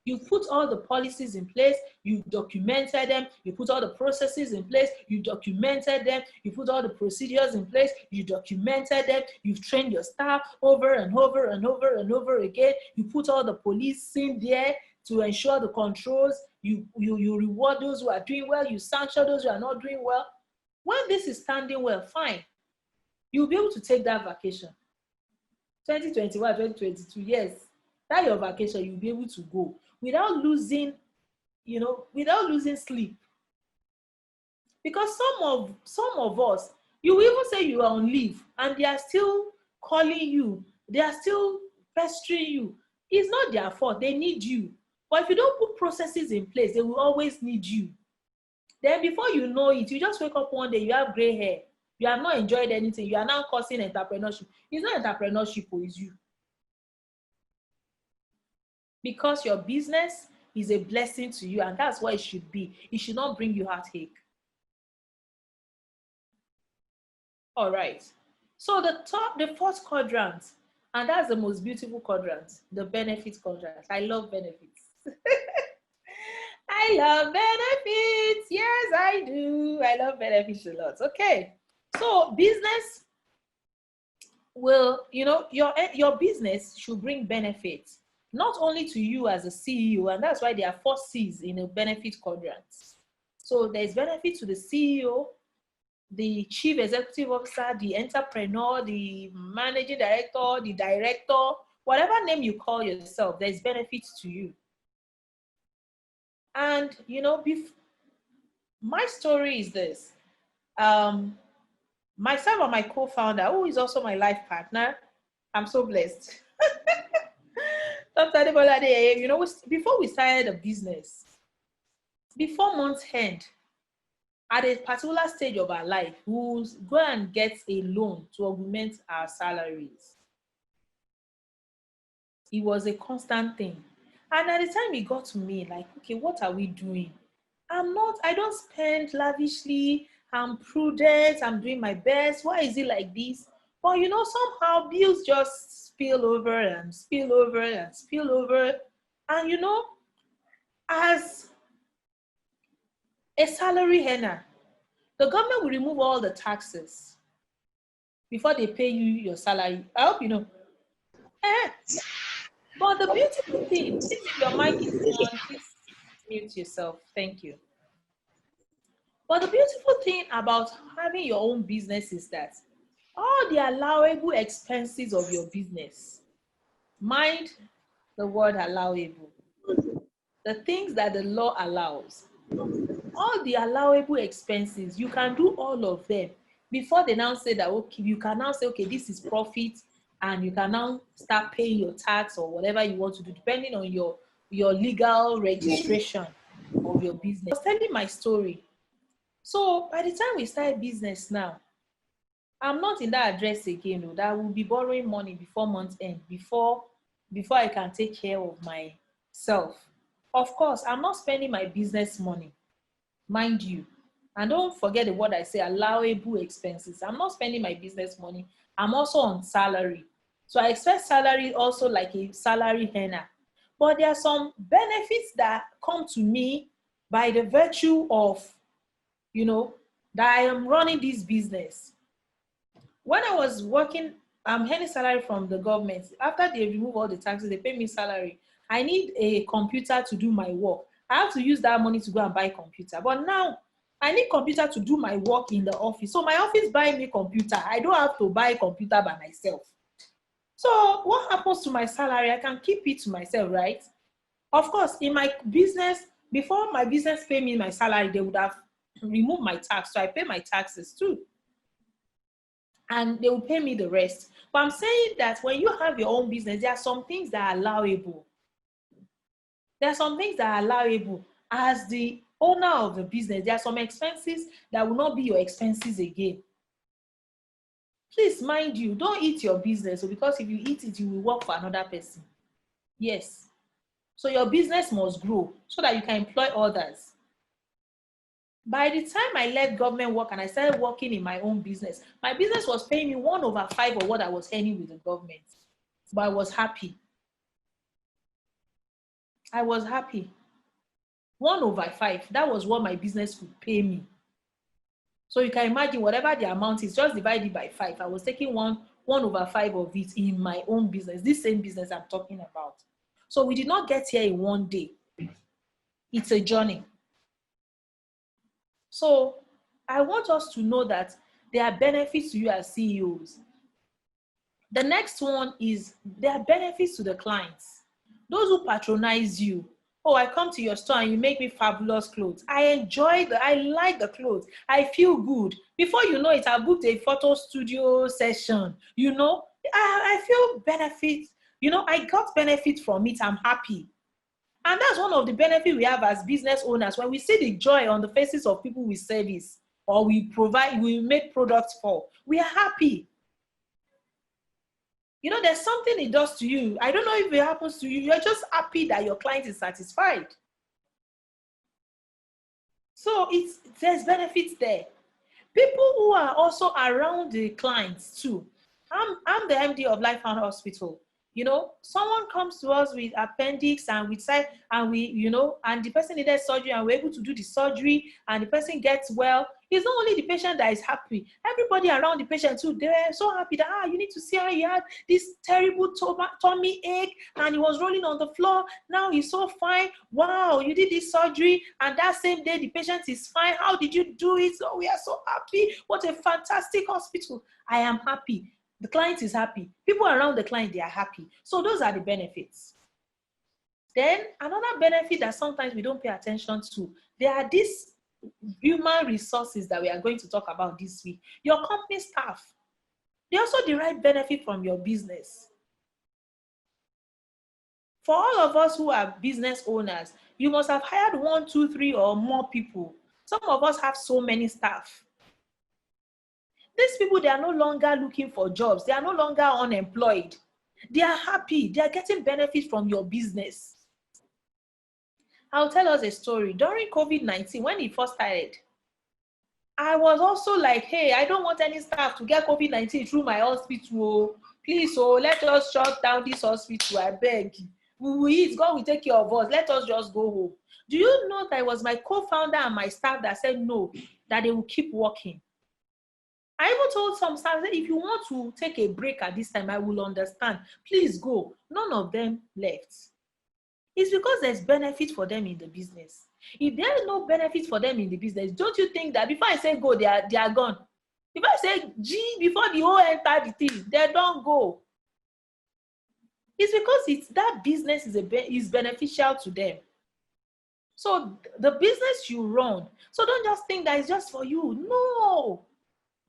You put all the policies in place, you documented them, you put all the processes in place, you documented them, you put all the procedures in place, you documented them, you've trained your staff over and over and over and over again, you put all the police in there to ensure the controls, you reward those who are doing well, you sanction those who are not doing well. When this is standing well, fine. You'll be able to take that vacation. 2021, 2022, yes, that your vacation, you'll be able to go without losing sleep. Because some of us, you will even say you are on leave and they are still calling you, they are still pestering you. It's not their fault, they need you. But if you don't put processes in place, they will always need you. Then before you know it, you just wake up one day, you have gray hair, you have not enjoyed anything, you are now causing entrepreneurship. It's not entrepreneurship, it's you. Because your business is a blessing to you, and that's what it should be. It should not bring you heartache. All right. So the fourth quadrant, and that's the most beautiful quadrant, the benefit quadrant. I love benefits. I love benefits. Yes, I do. I love benefits a lot. Okay. So business will, your business should bring benefits, not only to you as a CEO, and that's why there are 4 C's in a benefit quadrant. So there's benefit to the CEO, the chief executive officer, the entrepreneur, the managing director, the director, whatever name you call yourself, there's benefits to you. And, my story is this. Myself and my co-founder, who is also my life partner, I'm so blessed. Before we started a business, before month's end, at a particular stage of our life, we will go and get a loan to augment our salaries. It was a constant thing. And at the time it got to me, like, okay, what are we doing? I don't spend lavishly, I'm prudent, I'm doing my best. Why is it like this? But somehow bills just spill over and spill over and spill over. And as a salary earner, the government will remove all the taxes before they pay you your salary. I hope you know. But the beautiful thing, please, if your mic is on, please mute yourself. Thank you. But the beautiful thing about having your own business is that all the allowable expenses of your business, mind the word allowable, the things that the law allows, all the allowable expenses, you can do all of them before they now say that, okay, you can now say, okay, this is profit, and you can now start paying your tax or whatever you want to do, depending on your legal registration of your business. I was telling my story. So by the time we start business now, I'm not in that address again, that will be borrowing money before month end, before I can take care of myself. Of course, I'm not spending my business money, mind you. And don't forget the word I say, allowable expenses. I'm not spending my business money. I'm also on salary. So I expect salary also like a salary earner. But there are some benefits that come to me by the virtue of, that I am running this business. When I was working, I'm earning salary from the government. After they remove all the taxes, they pay me salary. I need a computer to do my work. I have to use that money to go and buy a computer. But now, I need computer to do my work in the office. So my office buy me computer. I don't have to buy computer by myself. So what happens to my salary? I can keep it to myself, right? Of course, in my business, before my business pay me my salary, they would have removed my tax. So I pay my taxes too. And they will pay me the rest. But I'm saying that when you have your own business, there are some things that are allowable. There are some things that are allowable. As the owner of the business, there are some expenses that will not be your expenses again. Please mind you, don't eat your business, because if you eat it, you will work for another person. Yes. So your business must grow so that you can employ others. By the time I left government work and I started working in my own business, my business was paying me 1/5 of what I was earning with the government. But I was happy. I was happy. 1/5, that was what my business could pay me. So you can imagine whatever the amount is, just divide it by 5. I was taking 1/5 of it in my own business, this same business I'm talking about. So we did not get here in one day. It's a journey. So I want us to know that there are benefits to you as CEOs. The next one is there are benefits to the clients. Those who patronize you. Oh, I come to your store and you make me fabulous clothes. I like the clothes. I feel good. Before you know it, I booked a photo studio session. I feel benefit. I got benefit from it. I'm happy. And that's one of the benefits we have as business owners. When we see the joy on the faces of people we service or we make products for, we are happy. There's something it does to you. I don't know if it happens to you. You're just happy that your client is satisfied. So there's benefits there. People who are also around the clients too. I'm the MD of Life and Hospital. Someone comes to us with appendix and and the person needed surgery and we're able to do the surgery and the person gets well. It's not only the patient that is happy. Everybody around the patient too, they're so happy that, you need to see how he had this terrible tummy ache and he was rolling on the floor. Now he's so fine. Wow, you did this surgery and that same day the patient is fine. How did you do it? Oh, we are so happy. What a fantastic hospital. I am happy. The client is happy. People around the client, they are happy. So those are the benefits. Then another benefit that sometimes we don't pay attention to, there are these human resources that we are going to talk about this week. Your company staff, they also derive benefit from your business. For all of us who are business owners, you must have hired 1, 2, 3 or more people. Some of us have so many staff. These people, they are no longer looking for jobs. They are no longer unemployed. They are happy. They are getting benefits from your business. I'll tell us a story. During COVID-19, when it first started, I was also like, hey, I don't want any staff to get COVID-19 through my hospital. Please, let us shut down this hospital. I beg. We will eat. God will take care of us. Let us just go home. Do you know that it was my co-founder and my staff that said no, that they will keep working? I even told some staff that if you want to take a break at this time, I will understand. Please go. None of them left. It's because there's benefit for them in the business. If there is no benefit for them in the business, don't you think that before I say go, they are gone? If I say G before the whole enter the thing, they don't go. It's because that business is beneficial to them. So the business you run, so don't just think that it's just for you. No.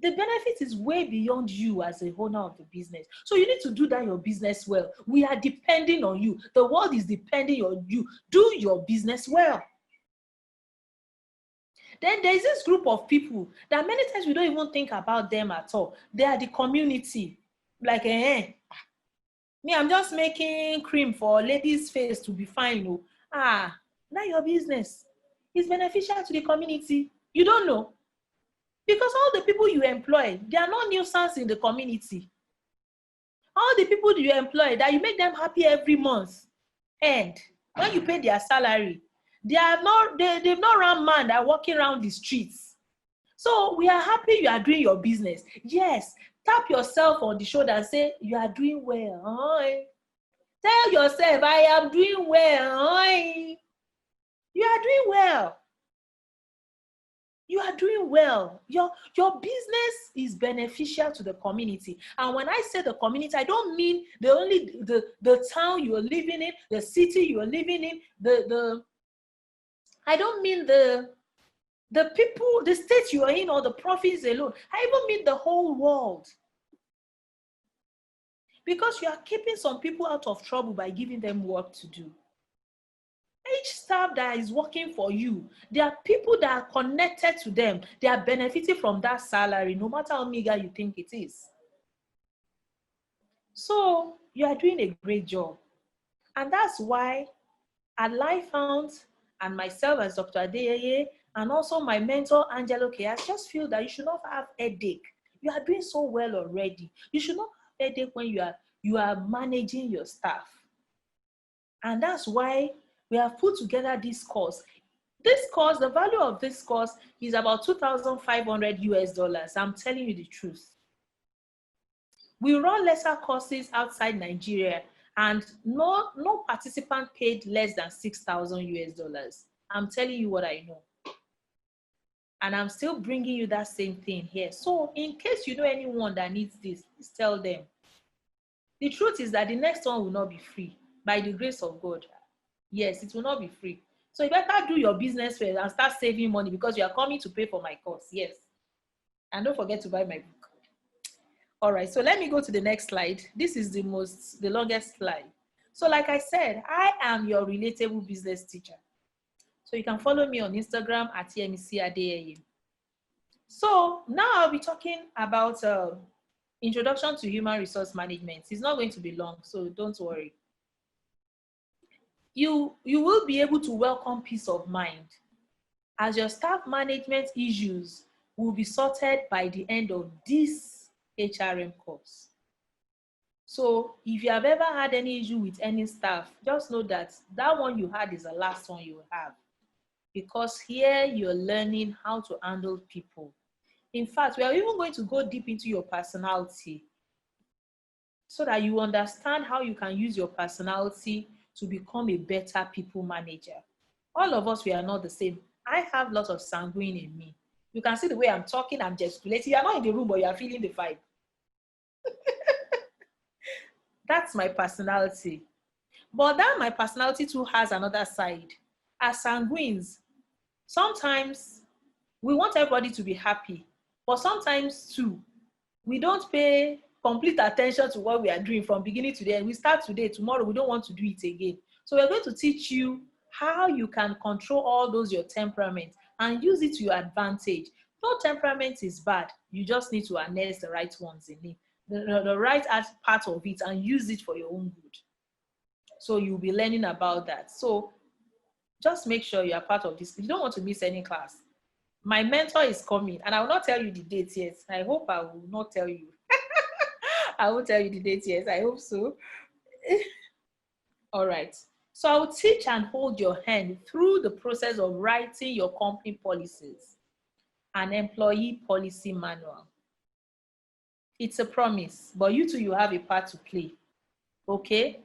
The benefit is way beyond you as a owner of the business. So you need to do that your business well. We are depending on you. The world is depending on you. Do your business well. Then there's this group of people that many times we don't even think about them at all. They are the community. Like, me, I'm just making cream for ladies' face to be fine. Not your business. It's beneficial to the community. You don't know. Because all the people you employ, they are not nuisance in the community. All the people you employ, that you make them happy every month, and when you pay their salary, they've not run mad, they're walking around the streets. So we are happy you are doing your business. Yes, tap yourself on the shoulder and say, you are doing well. Tell yourself, I am doing well. You are doing well. You are doing well. Your business is beneficial to the community. And when I say the community, I don't mean the town you are living in, the city you are living in, I don't mean the people, the state you are in, or the province alone. I even mean the whole world. Because you are keeping some people out of trouble by giving them work to do. Each staff that is working for you, there are people that are connected to them. They are benefiting from that salary, no matter how meager you think it is. So you are doing a great job. And that's why at LifeFound and myself as Dr. Adeyeye, and also my mentor, Angelo K, I just feel that you should not have headache. You are doing so well already. You should not have headache when you are managing your staff. And that's why we have put together this course. This course, the value of this course is about $2,500 US. I'm telling you the truth. We run lesser courses outside Nigeria, and no participant paid less than $6,000 US. I'm telling you what I know. And I'm still bringing you that same thing here. So in case you know anyone that needs this, please tell them. The truth is that the next one will not be free, by the grace of God. Yes, it will not be free. So you better do your business first and start saving money, because you are coming to pay for my course. Yes. And don't forget to buy my book. All right, so let me go to the next slide. This is the longest slide. So like I said, I am your relatable business teacher. So you can follow me on Instagram at @yemisiadeyeye. So now I'll be talking about introduction to human resource management. It's not going to be long, so don't worry. You will be able to welcome peace of mind, as your staff management issues will be sorted by the end of this HRM course. So if you have ever had any issue with any staff, just know that that one you had is the last one you will have, because here you're learning how to handle people. In fact, we are even going to go deep into your personality, so that you understand how you can use your personality to become a better people manager. All of us, we are not the same. I have lots of sanguine in me. You can see the way I'm talking, I'm gesticulating. You're not in the room, but you're feeling the vibe. That's my personality. But that my personality too has another side. As sanguines, sometimes we want everybody to be happy, but sometimes too, we don't pay complete attention to what we are doing from beginning to the end. We start today, tomorrow we don't want to do it again. So we're going to teach you how you can control all those your temperament and use it to your advantage. No temperament is bad. You just need to harness the right ones in it, the right part of it, and use it for your own good. So you'll be learning about that. So just make sure you are part of this. You don't want to miss any class. My mentor is coming, and I will not tell you the date yet. I hope I will not tell you. I will tell you the date yet. I hope so. All right. So I will teach and hold your hand through the process of writing your company policies and employee policy manual. It's a promise, but you too, you have a part to play. Okay?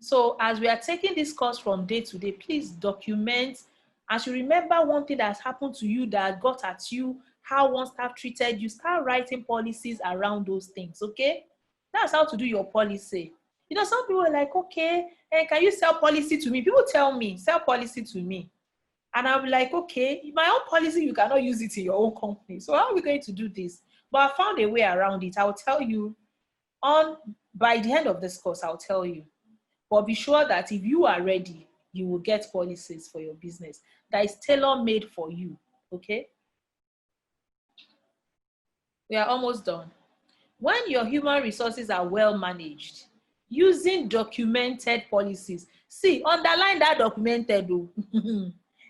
So as we are taking this course from day to day, please document. As you remember one thing that has happened to you that got at you, how one staff treated you, start writing policies around those things, okay? That's how to do your policy. You know, some people are like, okay, can you sell policy to me? People tell me, sell policy to me. And I'll be like, okay, my own policy, you cannot use it in your own company. So how are we going to do this? But I found a way around it. I'll tell you by the end of this course, I'll tell you. But be sure that if you are ready, you will get policies for your business that is tailor-made for you, okay? We are almost done. When your human resources are well managed, using documented policies. See, underline that documented.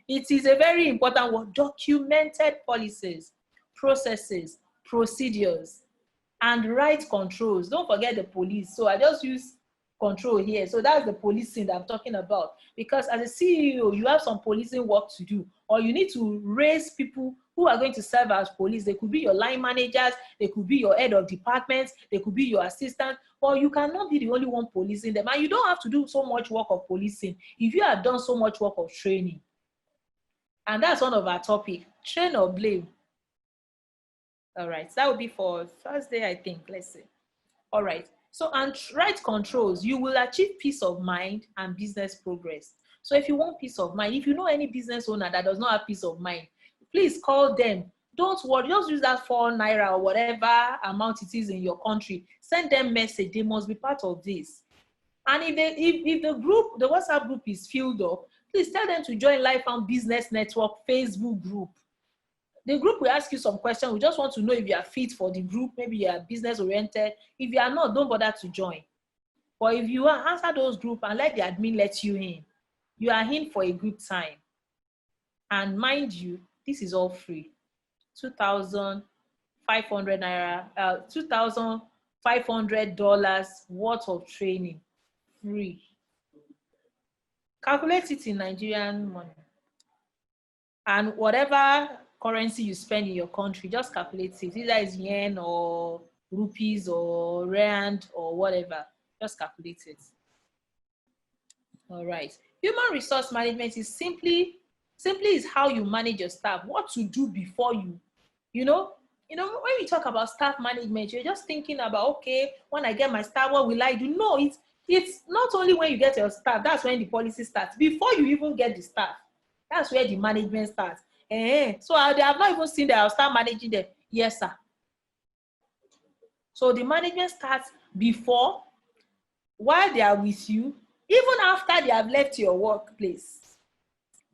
It is a very important word. Documented policies, processes, procedures, and right controls. Don't forget the police. So I just use control here. So that's the policing that I'm talking about. Because as a CEO, you have some policing work to do, or you need to raise people who are going to serve as police. They could be your line managers, they could be your head of departments, they could be your assistant, or you cannot be the only one policing them. And you don't have to do so much work of policing if you have done so much work of training. And that's one of our topic, train or blame. All right, so that will be for Thursday, I think. Let's see. All right. So, and right controls, you will achieve peace of mind and business progress. So, if you want peace of mind, if you know any business owner that does not have peace of mind, please call them. Don't worry, just use that 4 naira or whatever amount it is in your country. Send them message. They must be part of this. And if the group, the WhatsApp group is filled up, please tell them to join Life and Business Network Facebook group. The group will ask you some questions. We just want to know if you are fit for the group. Maybe you are business oriented. If you are not, don't bother to join. But if you are, answer those group and let the admin let you in. You are in for a good time. And mind you, this is all free. 2,500 naira, $2,500 worth of training, free. Calculate it in Nigerian money. And whatever currency you spend in your country, just calculate it. Either it's yen or rupees or rand or whatever. Just calculate it. All right. Human resource management is simply is how you manage your staff. What to do before you know, when we talk about staff management, you're just thinking about, okay, when I get my staff, what will I do? No, it's not only when you get your staff, that's when the policy starts. Before you even get the staff, that's where the management starts. So they have not even seen that I'll start managing them. Yes, sir. So the management starts before, while they are with you, even after they have left your workplace.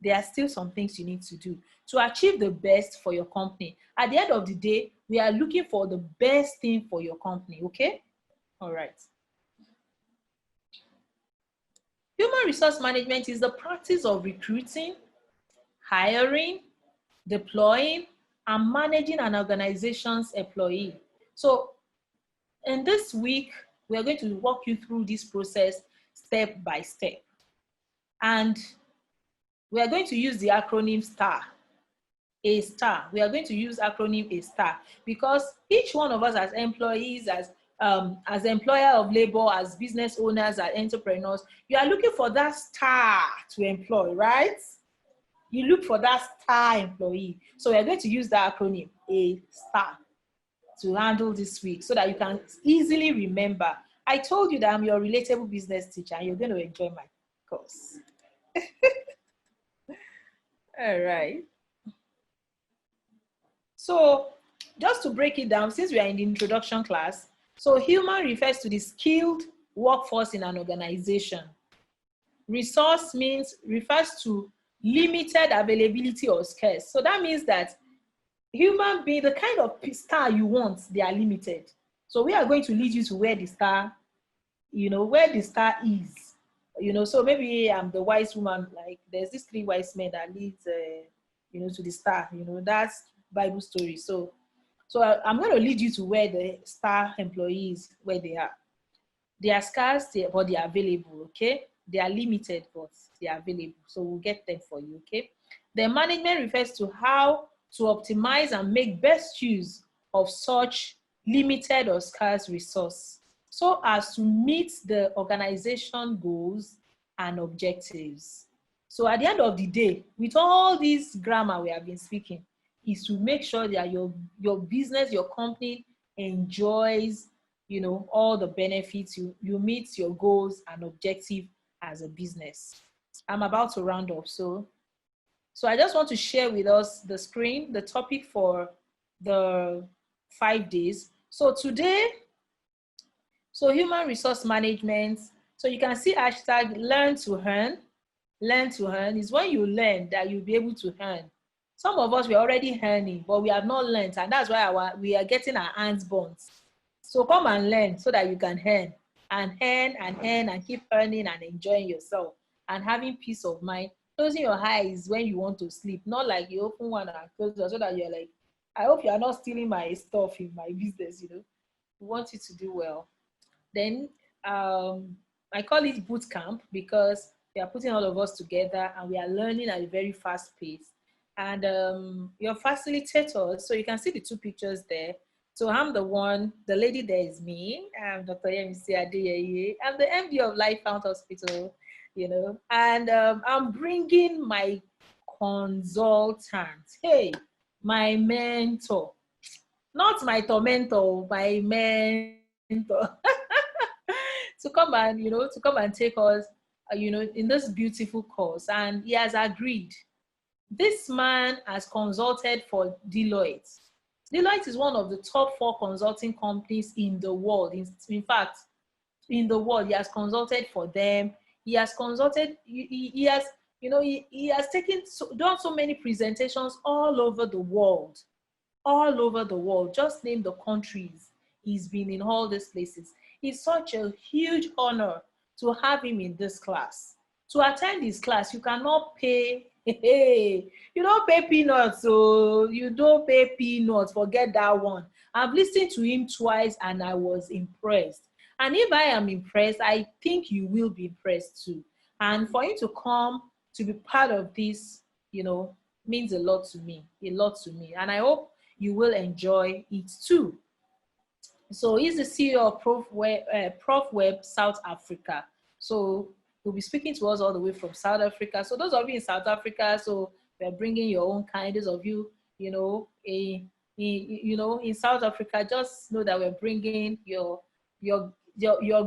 There are still some things you need to do to achieve the best for your company. At the end of the day, we are looking for the best thing for your company, okay? All right. Human resource management is the practice of recruiting, hiring, deploying, and managing an organization's employee. So in this week, we are going to walk you through this process step by step. And we are going to use the acronym STAR. A star. We are going to use acronym A star because each one of us as employees, as employer of labor, as business owners, as entrepreneurs, you are looking for that star to employ, right? You look for that star employee. So we are going to use the acronym A star to handle this week so that you can easily remember. I told you that I'm your relatable business teacher and you're going to enjoy my course. All right. So just to break it down, since we are in the introduction class, so human refers to the skilled workforce in an organization. Resource refers to limited availability or scarce. So that means that human being, the kind of star you want, they are limited. So we are going to lead you to where the star, where the star is. So maybe I'm the wise woman, like there's these 3 wise men that leads, to the star, that's Bible story. So I'm going to lead you to where the star employees, where they are. They are scarce, but they are available, okay? They are limited, but they are available. So we'll get them for you, okay? The management refers to how to optimize and make best use of such limited or scarce resource so as to meet the organization goals and objectives. So at the end of the day, with all this grammar we have been speaking, is to make sure that your business, your company enjoys, all the benefits, you meet your goals and objective as a business. I'm about to round up. So I just want to share with us the screen, the topic for the 5 days. So today, human resource management. So you can see hashtag learn to earn. Learn to earn is when you learn that you'll be able to earn. Some of us, we're already earning, but we have not learned, and that's why we are getting our hands burnt. So come and learn so that you can earn and keep earning and enjoying yourself and having peace of mind. Closing your eyes when you want to sleep, not like you open one and close it so that you're like, I hope you are not stealing my stuff in my business, We want you to do well. Then I call it boot camp because we are putting all of us together and we are learning at a very fast pace. And your facilitators, so you can see the 2 pictures there. So I'm the lady there is me. I'm Dr. Yemisi Adeyeye. I'm the MD of Life Found Hospital, and I'm bringing my consultant. Hey, my mentor, not my tormentor, my mentor, to come and, to come and take us, in this beautiful course. And he has agreed. This man has consulted for Deloitte. Deloitte is one of the top 4 consulting companies in the world. In fact, in the world, he has consulted for them. He has consulted, he has, he has done so many presentations all over the world. All over the world. Just name the countries. He's been in all these places. It's such a huge honor to have him in this class. To attend his class, you cannot pay. Hey, you don't pay peanuts, so you don't pay peanuts. Forget that one. I've listened to him twice and I was impressed. And if I am impressed, I think you will be impressed too. And for him to come to be part of this, means a lot to me. A lot to me. And I hope you will enjoy it too. So he's the CEO of Prof Web South Africa. So he'll be speaking to us all the way from South Africa. So those of you in South Africa, so we're bringing your own kind. Those of you, in South Africa, just know that we're bringing your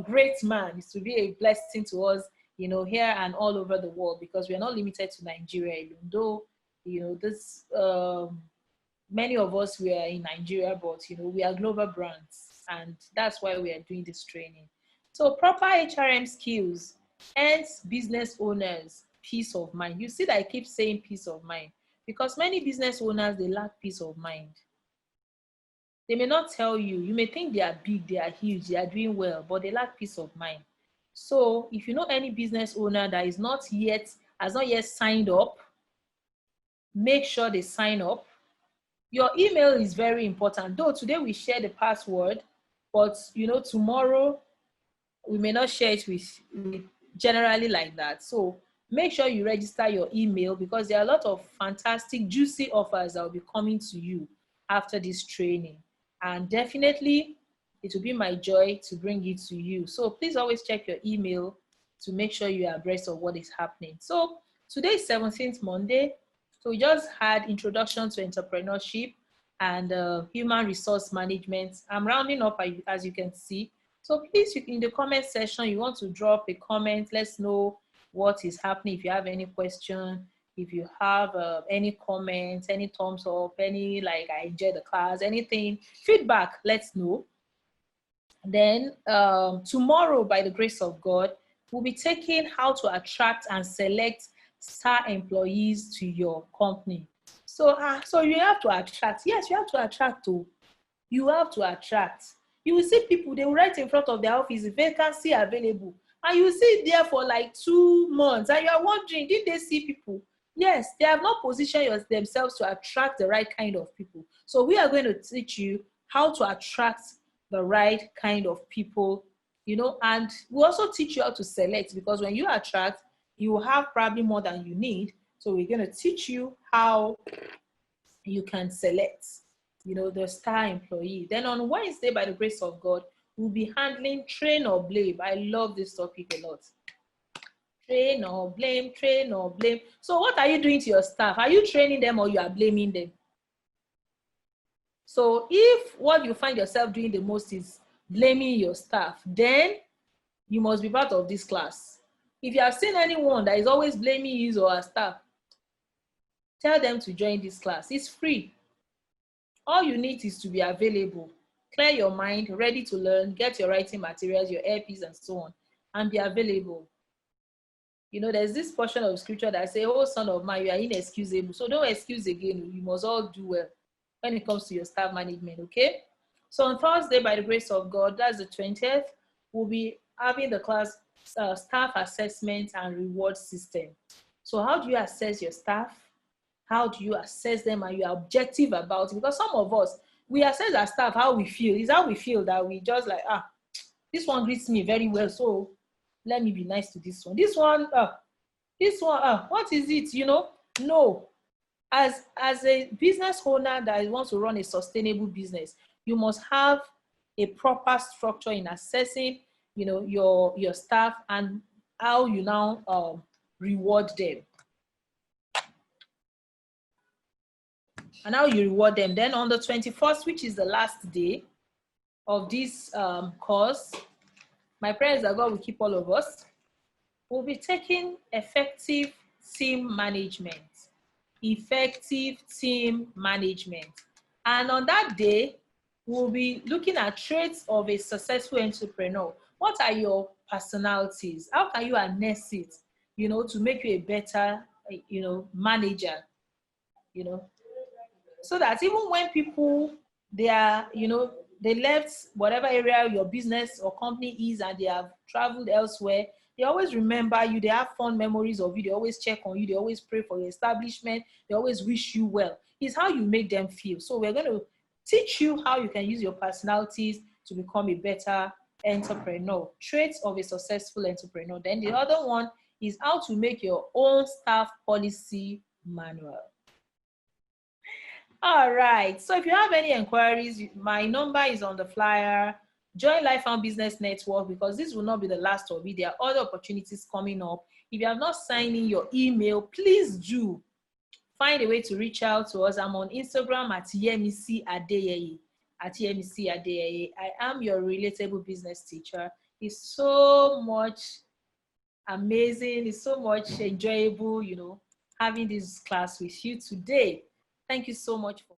great man. Is to be a blessing to us, here and all over the world, because we're not limited to Nigeria alone. Though, this many of us we are in Nigeria, but we are global brands, and that's why we are doing this training. So proper HRM skills earns business owners peace of mind. You see that I keep saying peace of mind, because many business owners, they lack peace of mind. They may not tell you. You may think they are big, they are huge, they are doing well, but they lack peace of mind. So if you know any business owner that has not yet signed up, make sure they sign up. Your email is very important. Though today we share the password, but tomorrow we may not share it with generally like that. So make sure you register your email, because there are a lot of fantastic, juicy offers that will be coming to you after this training. And definitely it will be my joy to bring it to you. So please always check your email to make sure you are abreast of what is happening. So today is 17th Monday. So we just had introduction to entrepreneurship and human resource management. I'm rounding up, as you can see. So please, in the comment section, you want to drop a comment. Let's know what is happening. If you have any question, if you have any comments, any thumbs up, any like I enjoyed the class, anything, feedback, let's know. Then tomorrow, by the grace of God, we'll be taking how to attract and select star employees to your company. So you have to attract. Yes, you have to attract too. You have to attract. You will see people, they will write in front of their office, vacancy available. And you will see it there for like 2 months. And you are wondering, did they see people? Yes, they have not positioned themselves to attract the right kind of people. So we are going to teach you how to attract the right kind of people, and we also teach you how to select, because when you attract, you will have probably more than you need. So we're going to teach you how you can select, the star employee. Then on Wednesday, by the grace of God, we'll be handling train or blame. I love this topic a lot. Train or blame, train or blame. So what are you doing to your staff? Are you training them or you are blaming them? So if what you find yourself doing the most is blaming your staff, then you must be part of this class. If you have seen anyone that is always blaming his or her staff, tell them to join this class. It's free. All you need is to be available, clear your mind, ready to learn, get your writing materials, your earpiece, and so on, and be available. There's this portion of scripture that says, "Oh, son of man, you are inexcusable." So don't excuse again. You must all do well when it comes to your staff management, okay? So on Thursday, by the grace of God, that's the 20th, we'll be having the class staff assessment and reward system. So how do you assess your staff? How do you assess them, and you are objective about it? Because some of us, we assess our staff how we feel. It's how we feel that we just like, this one greets me very well, so let me be nice to this one. This one, what is it, No. As a business owner that wants to run a sustainable business, you must have a proper structure in assessing, your staff, and how you now reward them. and how you reward them. Then on the 21st, which is the last day of this course, my prayer is that God will keep all of us. We'll be taking effective team management. Effective team management. And on that day, we'll be looking at traits of a successful entrepreneur. What are your personalities? How can you harness it, to make you a better, manager, you know, so that even when people, they are, they left whatever area your business or company is and they have traveled elsewhere, they always remember you, they have fond memories of you, they always check on you, they always pray for your establishment, they always wish you well. It's how you make them feel. So we're going to teach you how you can use your personalities to become a better entrepreneur. Traits of a successful entrepreneur. Then the other one is how to make your own staff policy manual. All right. So if you have any inquiries, my number is on the flyer. Join Lifelong Business Network, because this will not be the last of it. There are other opportunities coming up. If you have not signed in your email, please do find a way to reach out to us. I'm on Instagram at Yemisi Adeyeye. At Yemisi Adeyeye. I am your relatable business teacher. It's so much amazing. It's so much enjoyable, having this class with you today. Thank you so much for